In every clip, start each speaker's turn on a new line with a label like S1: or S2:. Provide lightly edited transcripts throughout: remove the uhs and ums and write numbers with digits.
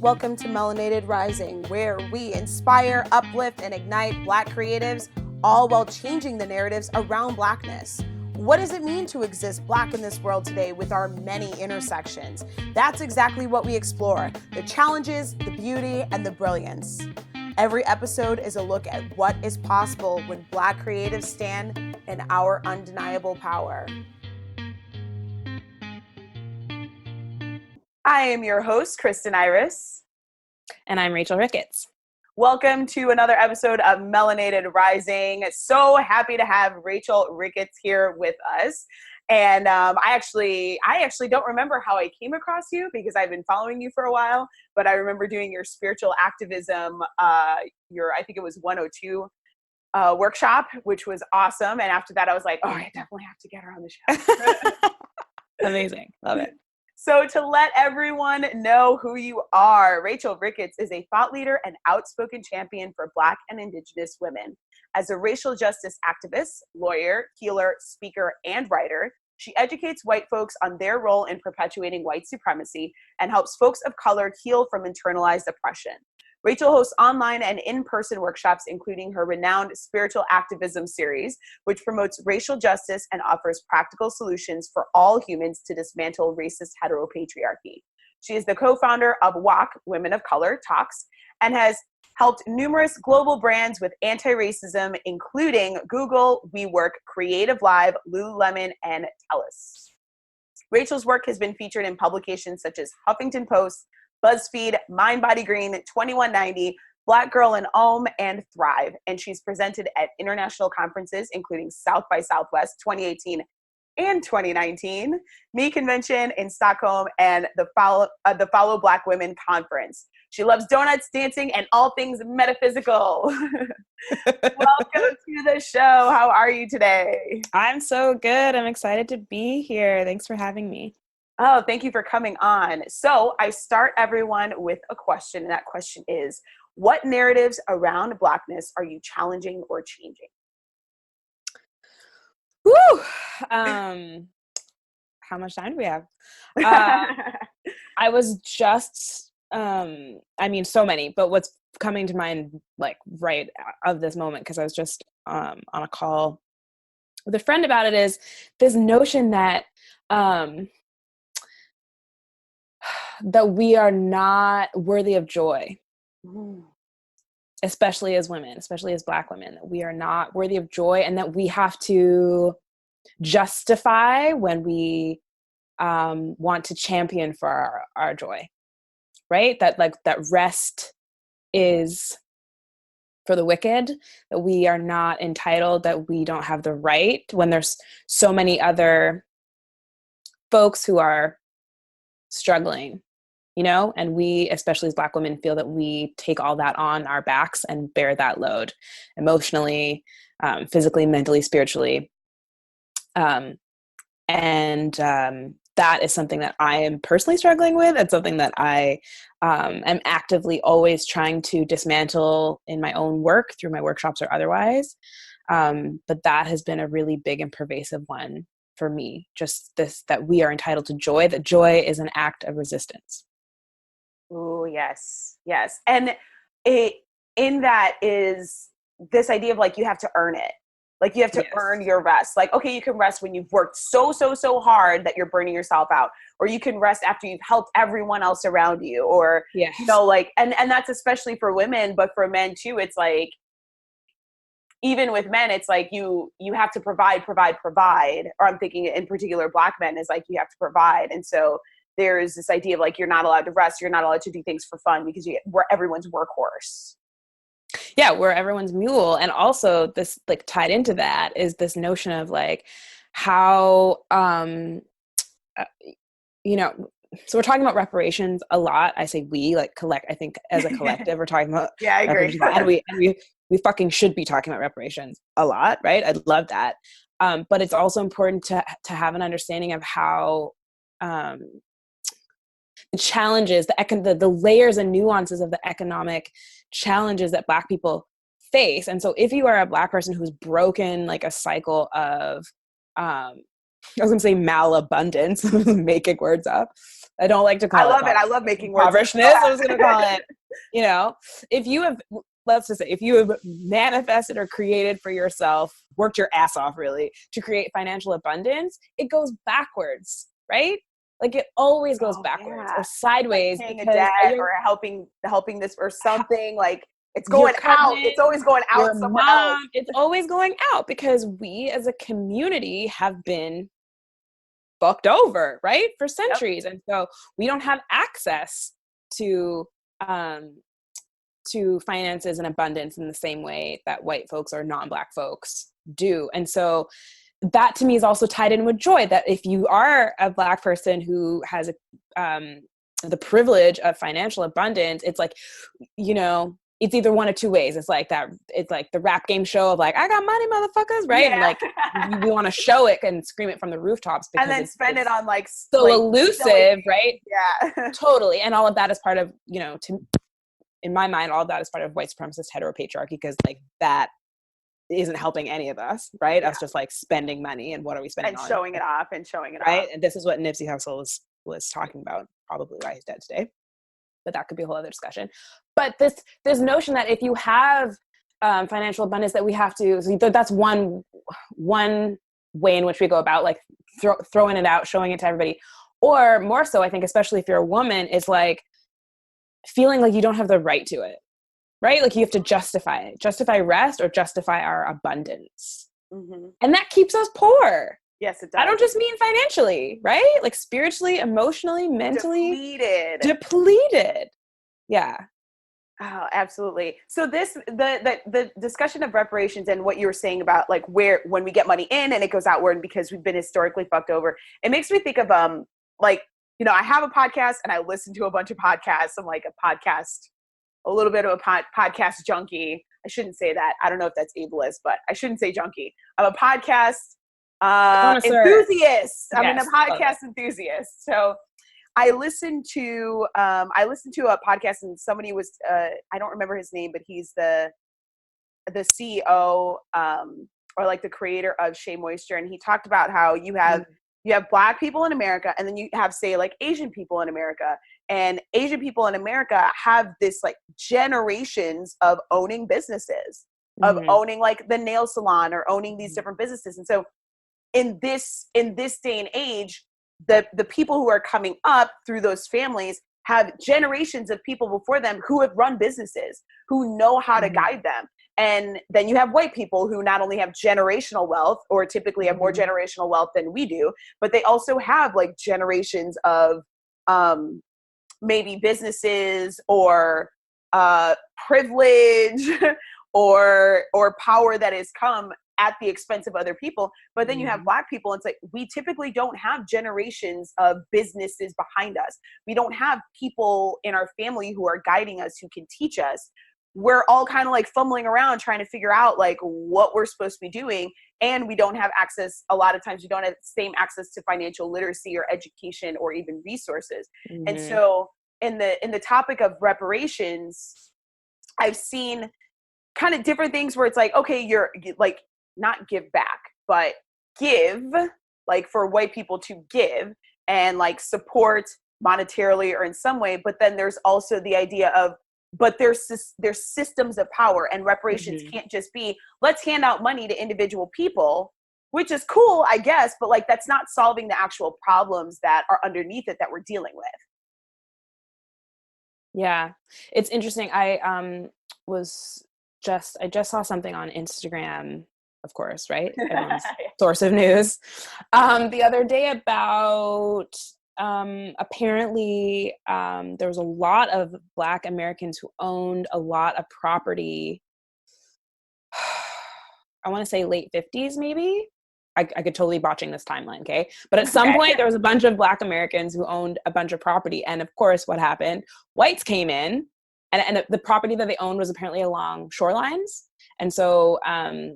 S1: Welcome to Melanated Rising, where we inspire, uplift, and ignite Black creatives, all while changing the narratives around Blackness. What does it mean to exist Black in this world today with our many intersections? That's exactly what we explore, the challenges, the beauty, and the brilliance. Every episode is a look at what is possible when Black creatives stand in our undeniable power. I am your host, Kristen Iris.
S2: And I'm Rachel Ricketts.
S1: Welcome to another episode of Melanated Rising. So happy to have Rachel Ricketts here with us. And I actually don't remember how I came across you because I've been following you for a while, but I remember doing your Spiritual Activism, I think it was 102 workshop, which was awesome. And after that, I was like, oh, I definitely have to get her on the show.
S2: Amazing. Love it.
S1: So to let everyone know who you are, Rachel Ricketts is a thought leader and outspoken champion for Black and Indigenous women. As a racial justice activist, lawyer, healer, speaker, and writer, she educates white folks on their role in perpetuating white supremacy and helps folks of color heal from internalized oppression. Rachel hosts online and in-person workshops, including her renowned Spiritual Activism series, which promotes racial justice and offers practical solutions for all humans to dismantle racist heteropatriarchy. She is the co-founder of WeWork, Women of Color Talks, and has helped numerous global brands with anti-racism, including Google, WeWork, CreativeLive, Lululemon, and TELUS. Rachel's work has been featured in publications such as Huffington Post, BuzzFeed, Mind Body Green, 2190, Black Girl in Ulm, and Thrive. And she's presented at international conferences, including South by Southwest 2018 and 2019, Me Convention in Stockholm, and the Follow Black Women Conference. She loves donuts, dancing, and all things metaphysical. Welcome to the show. How are you today?
S2: I'm so good. I'm excited to be here. Thanks for having me.
S1: Oh, thank you for coming on. So I start everyone with a question, and that question is, what narratives around Blackness are you challenging or changing?
S2: Woo! How much time do we have? I was just, so many, but what's coming to mind, like right of this moment, because I was just on a call with a friend about it, is this notion that that we are not worthy of joy, especially as women, especially as Black women, that we are not worthy of joy, and that we have to justify when we want to champion for our joy, right? That rest is for the wicked, that we are not entitled, that we don't have the right, when there's so many other folks who are struggling, and we, especially as Black women, feel that we take all that on our backs and bear that load emotionally, physically, mentally, spiritually. And that is something that I am personally struggling with. It's something that I am actively always trying to dismantle in my own work through my workshops or otherwise. But that has been a really big and pervasive one for me, just this, that we are entitled to joy, that joy is an act of resistance.
S1: Oh, yes. Yes. And in that is this idea of like, you have to earn it. Like you have to earn your rest. Like, okay, you can rest when you've worked so hard that you're burning yourself out, or you can rest after you've helped everyone else around you, or, and that's especially for women, but for men too, it's like, even with men, it's like you have to provide, or I'm thinking in particular Black men is like, you have to provide. And so there's this idea of like, you're not allowed to rest. You're not allowed to do things for fun because we're everyone's workhorse.
S2: Yeah, we're everyone's mule. And also this, like, tied into that is this notion of like how, so we're talking about reparations a lot. I say we, like, I think as a collective, we're talking about
S1: I agree.
S2: and we fucking should be talking about reparations a lot, right? I love that. But it's also important to have an understanding of how the challenges, the layers and nuances of the economic challenges that Black people face. And so if you are a Black person who's broken like a cycle of I was going to say malabundance, making words up. I don't like to call
S1: I
S2: it
S1: love it. I love making words up.
S2: impoverishness. I was going to call it, you know, if you have, let's just say, if you have manifested or created for yourself, worked your ass off really to create financial abundance, it goes backwards, right? Like it always goes backwards or sideways,
S1: like paying
S2: because
S1: a debt or helping this or something, like it's going out. It's always going out somewhere else.
S2: It's always going out because we as a community have been fucked over, right? For centuries. Yep. And so we don't have access to finances and abundance in the same way that white folks or non-Black folks do. And so that to me is also tied in with joy, that if you are a Black person who has the privilege of financial abundance, it's like, you know, it's either one of two ways. It's like the rap game show of like, I got money, motherfuckers, right? Yeah. And like we want to show it and scream it from the rooftops because
S1: and then spend it on like
S2: so like, elusive, right?
S1: Yeah.
S2: Totally. And all of that is part of, you know, in my mind, all of that is part of white supremacist heteropatriarchy, because like that isn't helping any of us, right? Yeah. Us just like spending money, and what are we spending
S1: and
S2: on?
S1: Showing it off and showing it
S2: right?
S1: off.
S2: And this is what Nipsey Hussle was talking about, probably why he's dead today. But that could be a whole other discussion. But this notion that if you have financial abundance, that we have to, so that's one way in which we go about like throwing it out, showing it to everybody. Or more so, I think, especially if you're a woman, is like feeling like you don't have the right to it, right? Like you have to justify it, justify rest or justify our abundance. Mm-hmm. And that keeps us poor.
S1: Yes, it does.
S2: I don't just mean financially, right? Like spiritually, emotionally, mentally. Depleted. Yeah.
S1: Oh, absolutely. So the discussion of reparations and what you were saying about like when we get money in and it goes outward because we've been historically fucked over, it makes me think of like, you know, I have a podcast and I listen to a bunch of podcasts. I'm like a little bit of a podcast junkie. I shouldn't say that. I don't know if that's ableist, but I shouldn't say junkie. I'm a podcast enthusiast. I'm a podcast enthusiast. So I listened to a podcast, and somebody was I don't remember his name, but he's the CEO or like the creator of Shea Moisture, and he talked about how you have Black people in America, and then you have, say, like Asian people in America, and Asian people in America have this like generations of owning businesses, of owning like the nail salon or owning these different businesses. And so in this day and age, the people who are coming up through those families have generations of people before them who have run businesses, who know how to guide them. And then you have white people who not only have generational wealth, or typically have more generational wealth than we do, but they also have like generations of maybe businesses or privilege or power that has come at the expense of other people. But then you have Black people, and it's like, we typically don't have generations of businesses behind us. We don't have people in our family who are guiding us, who can teach us. We're all kind of like fumbling around trying to figure out like what we're supposed to be doing. And we don't have access. A lot of times we don't have the same access to financial literacy or education or even resources. And so in the topic of reparations, I've seen kind of different things where it's like, okay, you're like, not give back, but give, like for white people to give and like support monetarily or in some way. But then there's also the idea of, but there's systems of power, and reparations can't just be, let's hand out money to individual people, which is cool, I guess, but like that's not solving the actual problems that are underneath it that we're dealing with.
S2: Yeah, it's interesting. I just saw something on Instagram, of course, right? Everyone's source of news. The other day about apparently there was a lot of Black Americans who owned a lot of property. I want to say late 50s, maybe. I could totally botching this timeline, okay? But at some point, there was a bunch of Black Americans who owned a bunch of property. And of course, what happened? Whites came in, and the property that they owned was apparently along shorelines. And so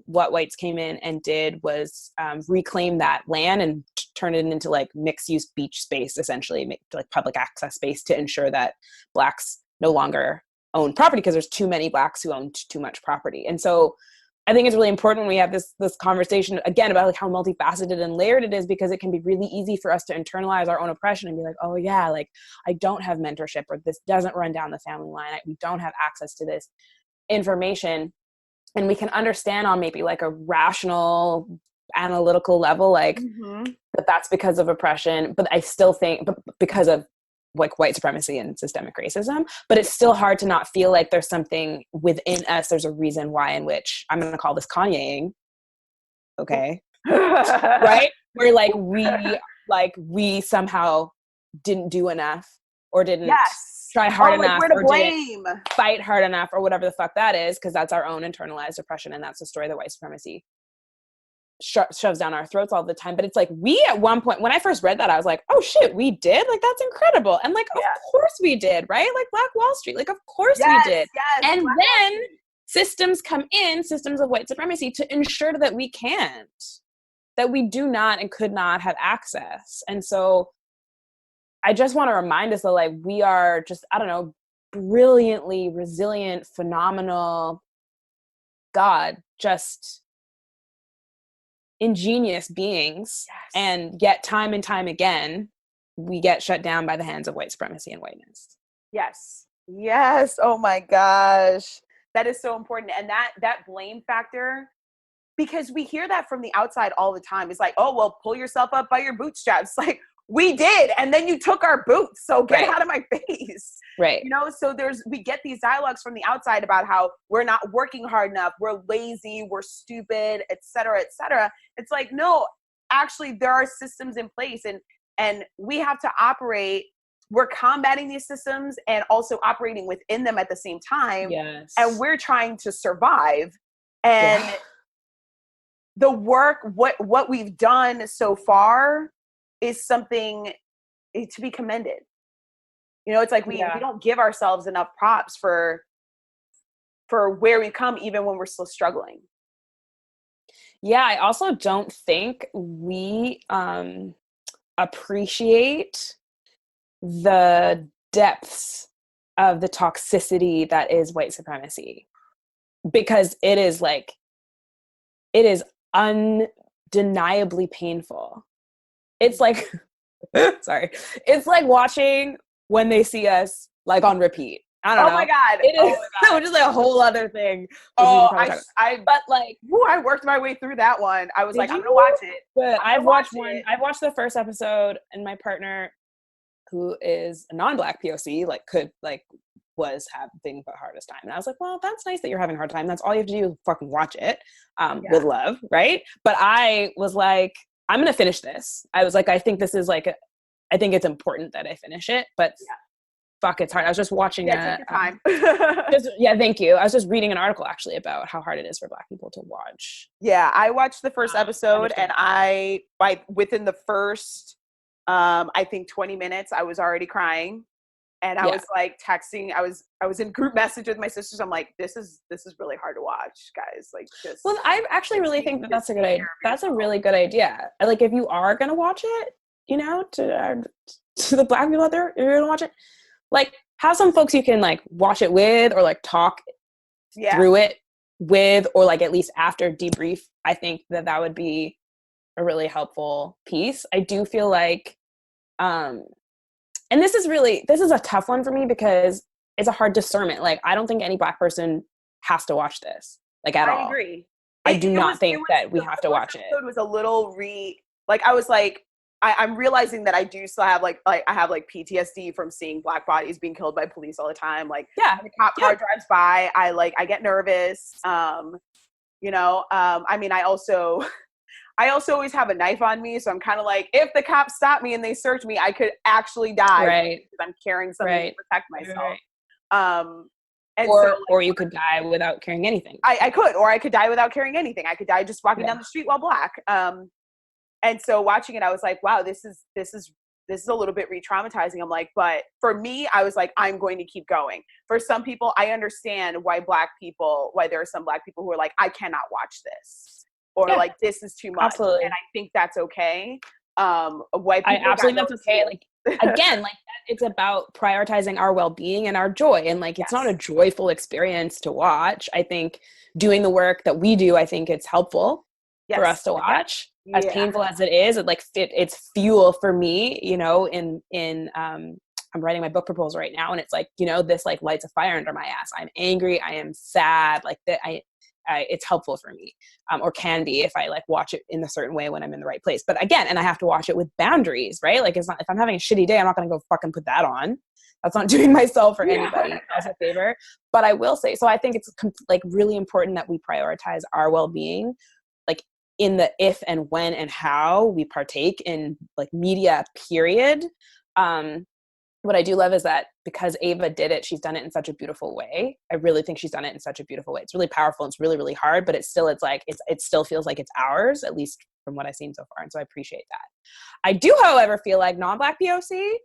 S2: what whites came in and did was reclaim that land and turn it into like mixed-use beach space, essentially, make like public access space to ensure that Blacks no longer own property, because there's too many Blacks who own too much property. And so I think it's really important when we have this conversation again about like how multifaceted and layered it is, because it can be really easy for us to internalize our own oppression and be like, oh yeah, like I don't have mentorship, or this doesn't run down the family line. We don't have access to this information. And we can understand on maybe like a rational, analytical level, like that that's because of oppression. But I still think because of like white supremacy and systemic racism, but it's still hard to not feel like there's something within us. There's a reason why, in which I'm going to call this Kanyeing. Okay. Right. Where we somehow didn't do enough, or didn't try hard enough,
S1: like,
S2: or didn't fight hard enough, or whatever the fuck that is. Cause that's our own internalized oppression. And that's the story that white supremacy shoves down our throats all the time. But it's like, we at one point, when I first read that, I was like, oh shit, we did? Like, that's incredible. And like, of course we did, right? Like Black Wall Street, like, of course we did. And Black then systems come in, systems of white supremacy, to ensure that we can't, that we do not and could not have access. And so I just want to remind us that like, we are just, I don't know, brilliantly resilient, phenomenal, just ingenious beings, and yet time and time again we get shut down by the hands of white supremacy and whiteness.
S1: Yes. Oh my gosh, that is so important. And that blame factor, because we hear that from the outside all the time. It's like, oh well, pull yourself up by your bootstraps. Like, we did, and then you took our boots, so get out of my face.
S2: Right.
S1: You know, so we get these dialogues from the outside about how we're not working hard enough, we're lazy, we're stupid, et cetera, et cetera. It's like, no, actually there are systems in place, and we have to operate. We're combating these systems and also operating within them at the same time.
S2: Yes.
S1: And we're trying to survive. And the work, what we've done so far is something to be commended. You know, it's like we don't give ourselves enough props for where we've come, even when we're still struggling.
S2: Yeah, I also don't think we appreciate the depths of the toxicity that is white supremacy, because it is undeniably painful. It's like, sorry, it's like watching When They See Us, like, on repeat. I don't know.
S1: My God.
S2: It is which is like a whole other thing.
S1: But like, I worked my way through that one. I was like, I'm gonna watch it.
S2: But I've watched the first episode, and my partner, who is a non-Black POC, was having the hardest time. And I was like, well, that's nice that you're having a hard time. That's all you have to do is fucking watch it with love, right? But I was like, I'm going to finish this. I was like, I think this is like, I think it's important that I finish it, but fuck, it's hard. I was just watching
S1: take your time.
S2: Thank you. I was just reading an article actually about how hard it is for Black people to watch.
S1: Yeah, I watched the first episode, and within the first, I think 20 minutes, I was already crying. And I was like texting, I was in group message with my sisters. I'm like, this is really hard to watch, guys. Like, just.
S2: Well, I actually really think that's a good idea. That's a really good idea. Like, if you are going to watch it, you know, to the Black people out there, if you're going to watch it, like, have some folks you can like watch it with, or like talk through it with, or like at least after debrief. I think that would be a really helpful piece. I do feel like, and this is a tough one for me, because it's a hard discernment. Like, I don't think any Black person has to watch this, like, at all.
S1: I agree.
S2: I do not think that we have to watch it.
S1: It was a little I was like, I'm realizing that I do still have I have PTSD from seeing Black bodies being killed by police all the time. Like, when the cop car drives by, I get nervous. You know, I mean, I also always have a knife on me, so I'm kind of like, if the cops stop me and they search me, I could actually die because I'm carrying something to protect myself.
S2: Or you could die without carrying anything.
S1: I could die without carrying anything. I could die just walking down the street while Black. And so watching it, I was like, wow, this is a little bit re-traumatizing. I'm like, but for me, I was like, I'm going to keep going. For some people, I understand why there are some Black people who are like, I cannot watch this. Or like, this is too much.
S2: Absolutely.
S1: And I think that's okay. White people,
S2: that's okay. Like, again, like, it's about prioritizing our well-being and our joy. And like, it's not a joyful experience to watch. I think doing the work that we do, I think it's helpful for us to watch. As painful as it is, it's fuel for me, you know, I'm writing my book proposal right now, and it's like, you know, this like lights a fire under my ass. I'm angry. I am sad. Like that. It's helpful for me, or can be if I like watch it in a certain way when I'm in the right place. But again, and I have to watch it with boundaries, right? Like, it's not, if I'm having a shitty day, I'm not going to go fucking put that on. That's not doing myself or anybody else a favor. But I will say, so I think it's like really important that we prioritize our well-being, like in the if and when and how we partake in like media, period. What I do love is that because Ava did it, she's done it in such a beautiful way. I really think she's done it in such a beautiful way. It's really powerful. It's really, really hard, but it still feels like it's ours, at least from what I've seen so far. And so I appreciate that. I do, however, feel like non-Black POC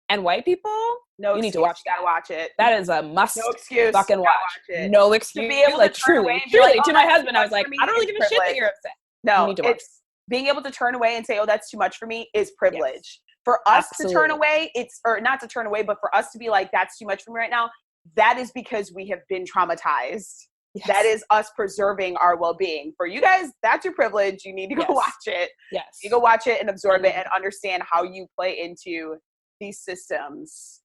S2: and white people, you need to watch that.
S1: Gotta watch it.
S2: That is a must.
S1: No excuse.
S2: Fucking watch. No excuse. To be able like, to truly, to my husband, I was like, I don't really give a shit that you're upset.
S1: No, it's being able to turn away and say, oh, that's too much for me is privilege. Yes. For us to turn away, or not to turn away, but for us to be like, that's too much for me right now, that is because we have been traumatized. Yes. That is us preserving our well-being. For you guys, that's your privilege. You need to go watch it. Yes. You go watch it and absorb it and understand how you play into these systems.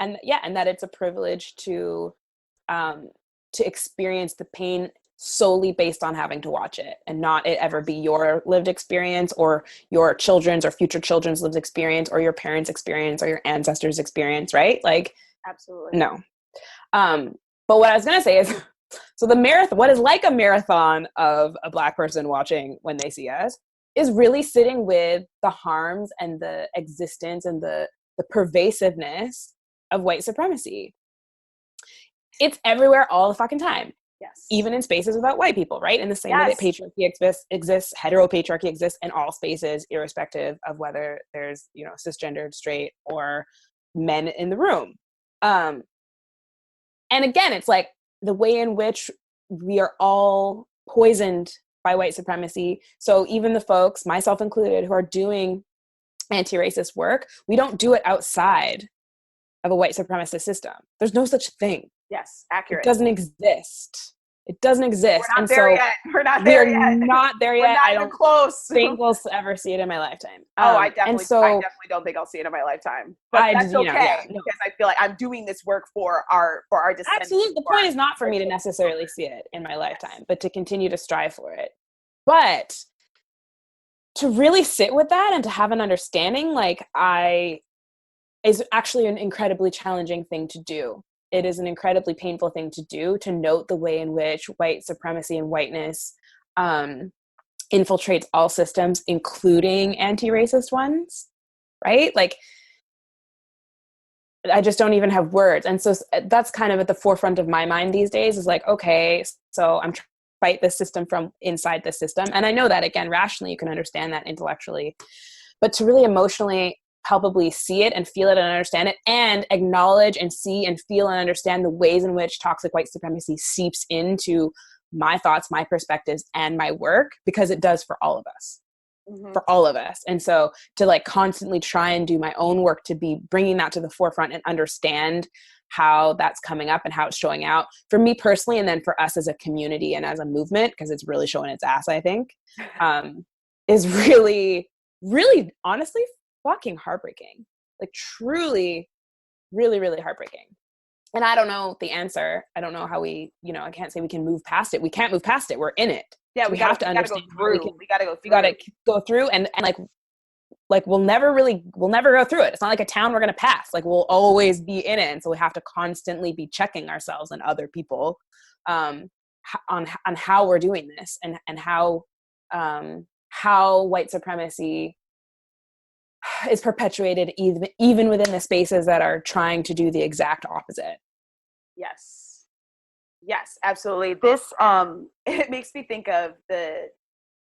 S2: And that it's a privilege to experience the pain solely based on having to watch it, and not it ever be your lived experience or your children's or future children's lived experience or your parents' experience or your ancestors' experience, right? Like,
S1: absolutely
S2: no. But what I was gonna say is, so the marathon, what is like a marathon of a Black person watching When They See Us, is really sitting with the harms and the existence and the pervasiveness of white supremacy. It's everywhere all the fucking time.
S1: Yes.
S2: Even in spaces without white people, right? In the same way that patriarchy exists, heteropatriarchy exists in all spaces, irrespective of whether there's, you know, cisgendered, straight, or men in the room. And again, it's like the way in which we are all poisoned by white supremacy. So even the folks, myself included, who are doing anti-racist work, we don't do it outside of a white supremacist system. There's no such thing.
S1: Yes, accurate.
S2: It doesn't exist. It doesn't exist.
S1: We're not there yet. We're not there yet.
S2: We're not there yet.
S1: I don't close.
S2: think we'll ever see it in my lifetime.
S1: I definitely don't think I'll see it in my lifetime. But that's okay, because I feel like I'm doing this work for our descendants.
S2: Absolutely. The point is not for me to necessarily see it in my lifetime, but to continue to strive for it. But to really sit with that and to have an understanding, is actually an incredibly challenging thing to do. It is an incredibly painful thing to do, to note the way in which white supremacy and whiteness infiltrates all systems, including anti-racist ones, right? Like, I just don't even have words. And so that's kind of at the forefront of my mind these days, is like, okay, so I'm trying to fight this system from inside the system. And I know that, again, rationally, you can understand that intellectually, but to really emotionally palpably see it and feel it and understand it, and acknowledge and see and feel and understand the ways in which toxic white supremacy seeps into my thoughts, my perspectives, and my work, because it does for all of us. For all of us. And so to like constantly try and do my own work to be bringing that to the forefront and understand how that's coming up and how it's showing out for me personally, and then for us as a community and as a movement, because it's really showing its ass, I think, is really, really honestly fucking heartbreaking. Like, truly, really, really heartbreaking. And I don't know the answer. I don't know how we, I can't say we can move past it. We can't move past it. We're in it.
S1: Yeah,
S2: we have to understand.
S1: We got to go through.
S2: We got to go through, and like we'll never go through it. It's not like a town we're going to pass. Like, we'll always be in it. And so we have to constantly be checking ourselves and other people on how we're doing this, and how white supremacy is perpetuated even within the spaces that are trying to do the exact opposite.
S1: Yes, absolutely. This, it makes me think of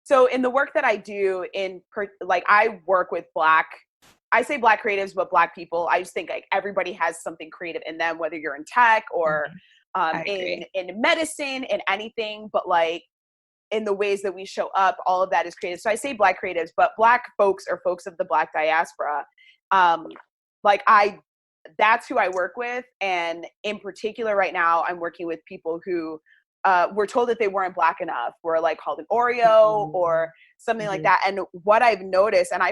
S1: so in the work that I do I work with I say Black creatives, but Black people. I just think like everybody has something creative in them, whether you're in tech or in medicine, in anything, but like in the ways that we show up, all of that is creative. So I say Black creatives, but Black folks or folks of the Black diaspora, like that's who I work with. And in particular right now, I'm working with people who were told that they weren't Black enough, were like called an Oreo or something like that. And what I've noticed, and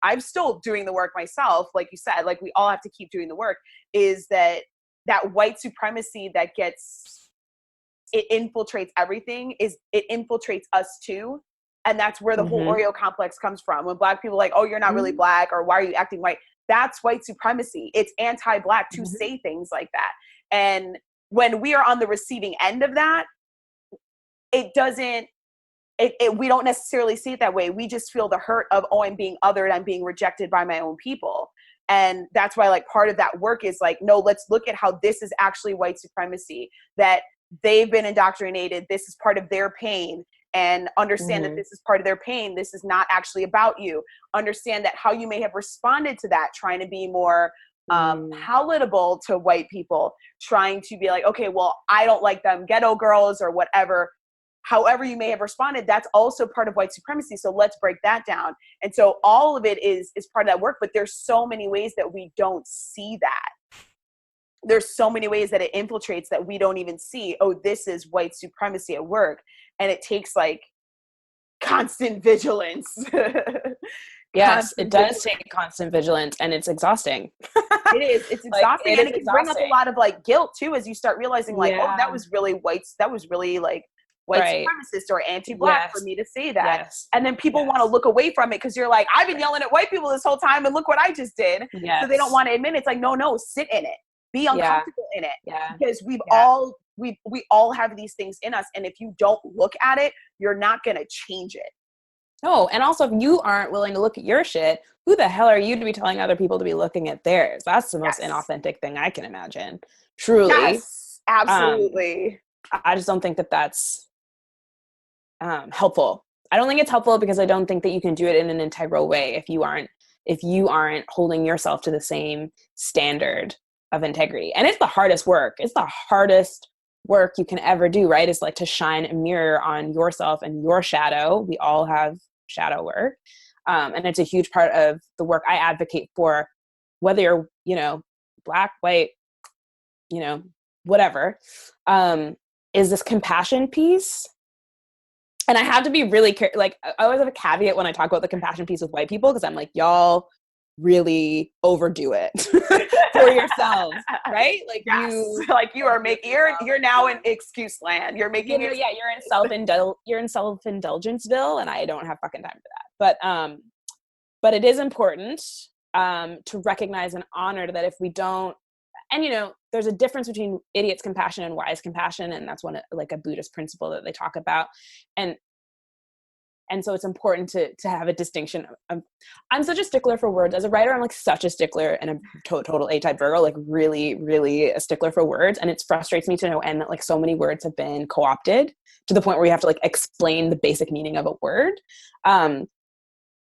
S1: I'm still doing the work myself, like you said, like we all have to keep doing the work, is that white supremacy that it infiltrates everything, it infiltrates us too. And that's where the whole Oreo complex comes from. When Black people are like, oh, you're not really Black, or why are you acting white? That's white supremacy. It's anti-Black to say things like that. And when we are on the receiving end of that, it doesn't, we don't necessarily see it that way. We just feel the hurt of, oh, I'm being othered, I'm being rejected by my own people. And that's why, like, part of that work is like, no, let's look at how this is actually white supremacy, that they've been indoctrinated. This is part of their pain, and understand that this is part of their pain. This is not actually about you. Understand that how you may have responded to that, trying to be more palatable to white people, trying to be like, okay, well, I don't like them ghetto girls or whatever. However you may have responded, that's also part of white supremacy. So let's break that down. And so all of it is part of that work, but there's so many ways that we don't see that. There's so many ways that it infiltrates that we don't even see, oh, this is white supremacy at work. And it takes like constant vigilance.
S2: Yes, it does take constant vigilance, and it's extremist.
S1: It is. It's exhausting.
S2: Like,
S1: and it can bring up a lot of like guilt too, as you start realizing like, oh, that was really like white supremacist or anti-Black for me to say that. And then people want to look away from it because you're like, I've been yelling at white people this whole time and look what I just did. So they don't want to admit it. It's like, no, sit in it. Be uncomfortable in it. Because we all have these things in us. And if you don't look at it, you're not going to change it.
S2: No, and also if you aren't willing to look at your shit, who the hell are you to be telling other people to be looking at theirs? That's the most inauthentic thing I can imagine. Truly.
S1: Yes, absolutely.
S2: I just don't think that that's helpful. I don't think it's helpful because I don't think that you can do it in an integral way if you aren't holding yourself to the same standard of integrity. And it's the hardest work. It's the hardest work you can ever do, right? It's like to shine a mirror on yourself and your shadow. We all have shadow work. And it's a huge part of the work I advocate for, whether you're, Black, white, whatever, is this compassion piece. And I have to be really I always have a caveat when I talk about the compassion piece with white people, because I'm like, y'all really overdo it for yourselves, right? Like
S1: you are making you're now in excuse land. You're making it.
S2: Yeah, you're in self-indulgenceville, and I don't have fucking time for that. But it is important to recognize and honor that if we don't, and there's a difference between idiot's compassion and wise compassion, and that's a Buddhist principle that they talk about, and so it's important to have a distinction. I'm such a stickler for words. As a writer, I'm such a stickler, and a total A-type Virgo, really, really a stickler for words. And it frustrates me to no end that so many words have been co-opted to the point where you have to explain the basic meaning of a word.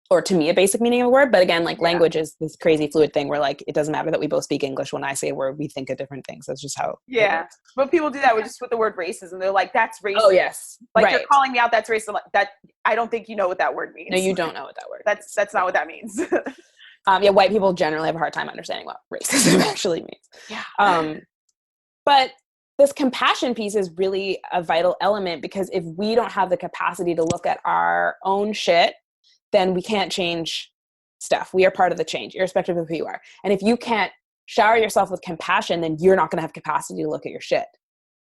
S2: Or to me, a basic meaning of a word. But again, language is this crazy fluid thing where it doesn't matter that we both speak English. When I say a word, we think of different things. That's just how.
S1: Yeah. But people do that with the word racism. They're like, that's racist.
S2: Oh, yes.
S1: You're calling me out, that's racist. That I don't think you know what that word means.
S2: No, you don't know what that word
S1: means. That's not what that means.
S2: White people generally have a hard time understanding what racism actually means.
S1: Yeah.
S2: But this compassion piece is really a vital element, because if we don't have the capacity to look at our own shit, then we can't change stuff. We are part of the change, irrespective of who you are. And if you can't shower yourself with compassion, then you're not going to have capacity to look at your shit.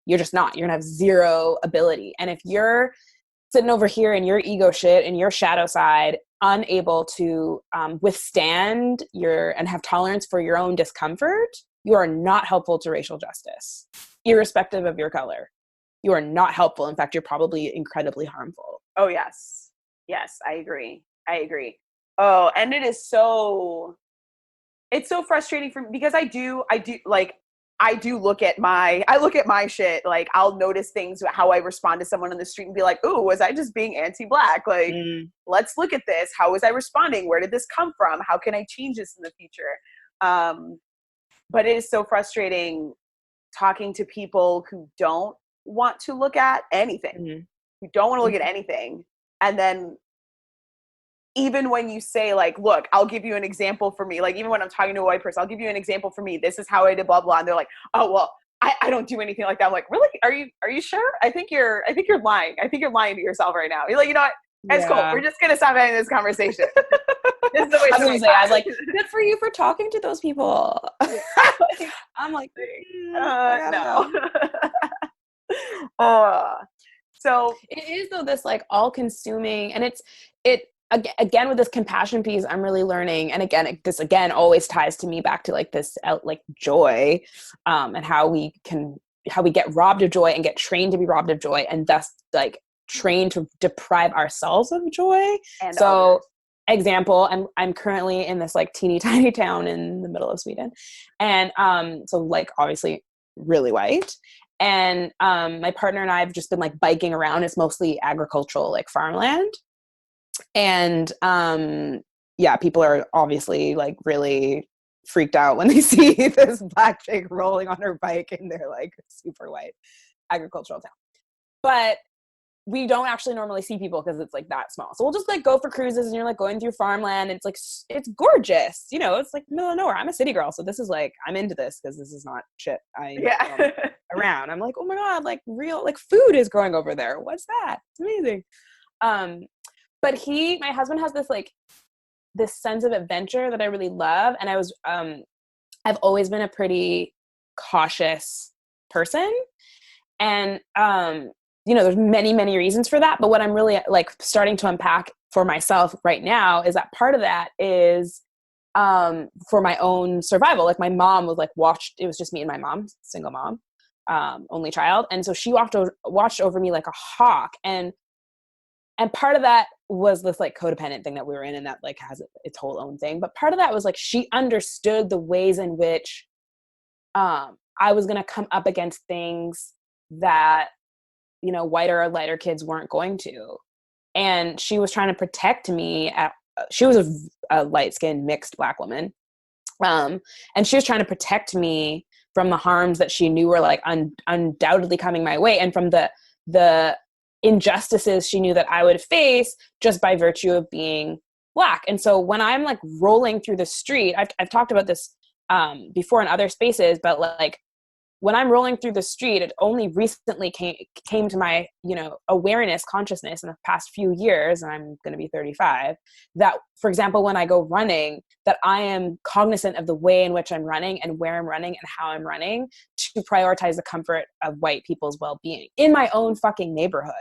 S2: You're just not. You're going to have zero ability. And if you're sitting over here in your ego shit and your shadow side, unable to withstand and have tolerance for your own discomfort, you are not helpful to racial justice, irrespective of your color. You are not helpful. In fact, you're probably incredibly harmful.
S1: Oh, yes. Yes, I agree. Oh, and it's so frustrating for me, because I do look at my shit. I'll notice things, how I respond to someone on the street and be like, ooh, was I just being anti-Black? Let's look at this. How was I responding? Where did this come from? How can I change this in the future? But it is so frustrating talking to people who don't want to look at anything, who don't want to look at anything. And then even when you say like, look, I'll give you an example for me. Like even when I'm talking to a white person, I'll give you an example for me. This is how I did blah, blah. And they're like, oh, well, I don't do anything like that. I'm like, really? Are you sure? I think you're lying. I think you're lying to yourself right now. You're like, you know what? It's cool. We're just going to stop having this conversation. This is the way
S2: I was like, good for you for talking to those people. I'm like,
S1: no. So
S2: it is though this like all consuming, and it again with this compassion piece I'm really learning, and again this again always ties to me back to like this like joy, and how we get robbed of joy and get trained to be robbed of joy, and thus like trained to deprive ourselves of joy.
S1: And
S2: so
S1: others.
S2: Example, I'm currently in this like teeny tiny town in the middle of Sweden, and so like obviously really white. And my partner and I have just been like biking around. It's mostly agricultural, like farmland. And yeah, people are obviously like really freaked out when they see this black chick rolling on her bike and they're like super white agricultural town. But we don't actually normally see people because it's like that small. So we'll just like go for cruises and you're like going through farmland. And it's like, it's gorgeous. You know, it's like middle of nowhere. I'm a city girl. So this is like, I'm into this because this is not shit around. I'm like, oh my God, like real, like food is growing over there. What's that? It's amazing. But my husband has this like, this sense of adventure that I really love. And I've always been a pretty cautious person. And, you know, there's many, many reasons for that. But what I'm really like starting to unpack for myself right now is that part of that is for my own survival. Like my mom was like it was just me and my mom, single mom, only child. And so she watched over me like a hawk. And part of that was this like codependent thing that we were in, and that like has its whole own thing. But part of that was like, she understood the ways in which I was going to come up against things that, you know, whiter or lighter kids weren't going to. And she was trying to protect me. She was a light-skinned mixed Black woman. And she was trying to protect me from the harms that she knew were like undoubtedly coming my way, and from the injustices she knew that I would face just by virtue of being Black. And so when I'm like rolling through the street, I've talked about this before in other spaces, but like when I'm rolling through the street, it only recently came to my, you know, awareness, consciousness in the past few years, and I'm going to be 35, that, for example, when I go running, that I am cognizant of the way in which I'm running and where I'm running and how I'm running to prioritize the comfort of white people's well-being in my own fucking neighborhood.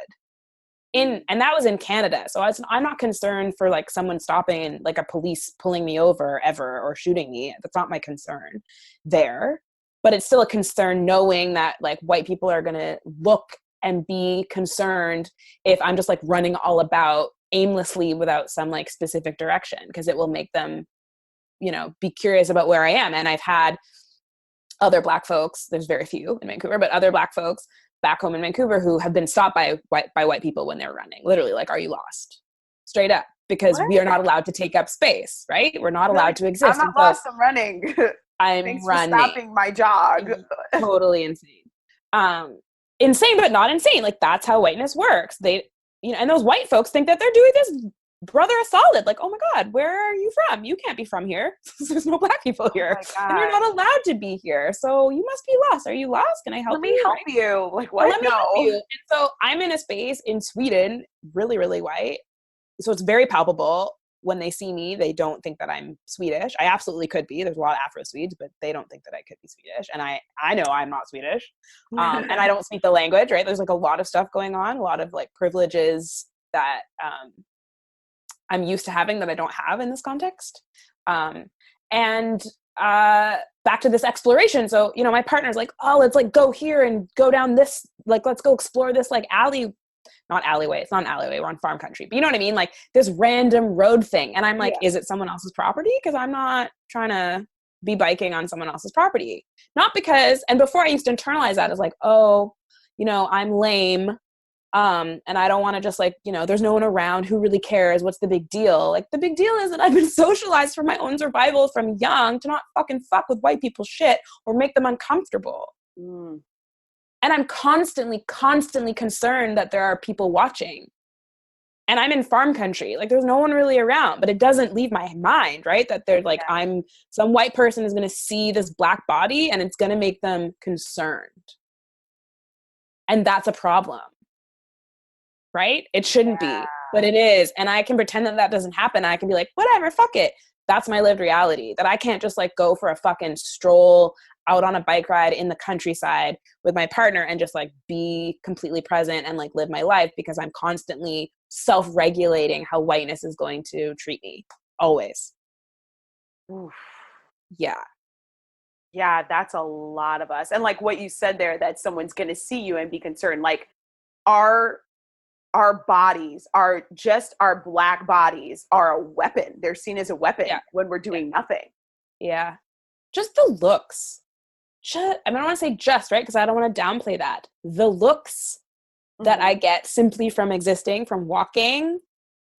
S2: And that was in Canada. So I'm not concerned for like someone stopping and like a police pulling me over ever or shooting me. That's not my concern there. But it's still a concern knowing that like white people are going to look and be concerned if I'm just like running all about aimlessly without some like specific direction, because it will make them, you know, be curious about where I am. And I've had other Black folks, there's very few in Vancouver, but other Black folks back home in Vancouver who have been stopped by white people when they're running. Literally, like, are you lost? Straight up. Because we are not allowed to take up space, right? We're not allowed to exist.
S1: I'm not lost, I'm running.
S2: I'm
S1: Thanks
S2: running.
S1: for stopping my jog.
S2: Totally insane. Insane, but not insane. Like, that's how whiteness works. They, you know, and those white folks think that they're doing this brother a solid. Like, oh my God, where are you from? You can't be from here. There's no Black people here. And you're not allowed to be here. So you must be lost. Are you lost? Can I help you?
S1: Let me help you. Like, what?
S2: Let me help you. And so I'm in a space in Sweden, really, really white. So it's very palpable. When they see me, they don't think that I'm Swedish. I absolutely could be. There's a lot of Afro-Swedes, but they don't think that I could be Swedish. And I know I'm not Swedish. And I don't speak the language, right? There's like a lot of stuff going on, a lot of like privileges that I'm used to having that I don't have in this context. And back to this exploration. So, you know, my partner's like, oh, let's like go here and go down this, like, let's go explore this like not alleyway. It's not an alleyway. We're on farm country. But you know what I mean? Like this random road thing. And I'm like, is it someone else's property? Because I'm not trying to be biking on someone else's property. Not because, and before I used to internalize that as like, oh, you know, I'm lame. And I don't want to just like, you know, there's no one around, who really cares? What's the big deal? Like the big deal is that I've been socialized for my own survival from young to not fucking fuck with white people's shit or make them uncomfortable. And I'm constantly concerned that there are people watching. and I'm in farm country. Like, there's no one really around, but it doesn't leave my mind, right? That they're like, some white person is going to see this Black body and it's going to make them concerned. And that's a problem, right? It shouldn't be, but it is. And I can pretend that that doesn't happen. I can be like, whatever, fuck it. That's my lived reality, that I can't just like go for a fucking stroll out on a bike ride in the countryside with my partner and just like be completely present and like live my life, because I'm constantly self-regulating how whiteness is going to treat me always.
S1: Oof.
S2: Yeah.
S1: Yeah, that's a lot of us. And like what you said there, that someone's going to see you and be concerned, like our bodies are just, our Black bodies are a weapon. They're seen as a weapon when we're doing nothing.
S2: Yeah. Just the looks. I don't want to say just, right? Because I don't want to downplay that. The looks that I get simply from existing, from walking.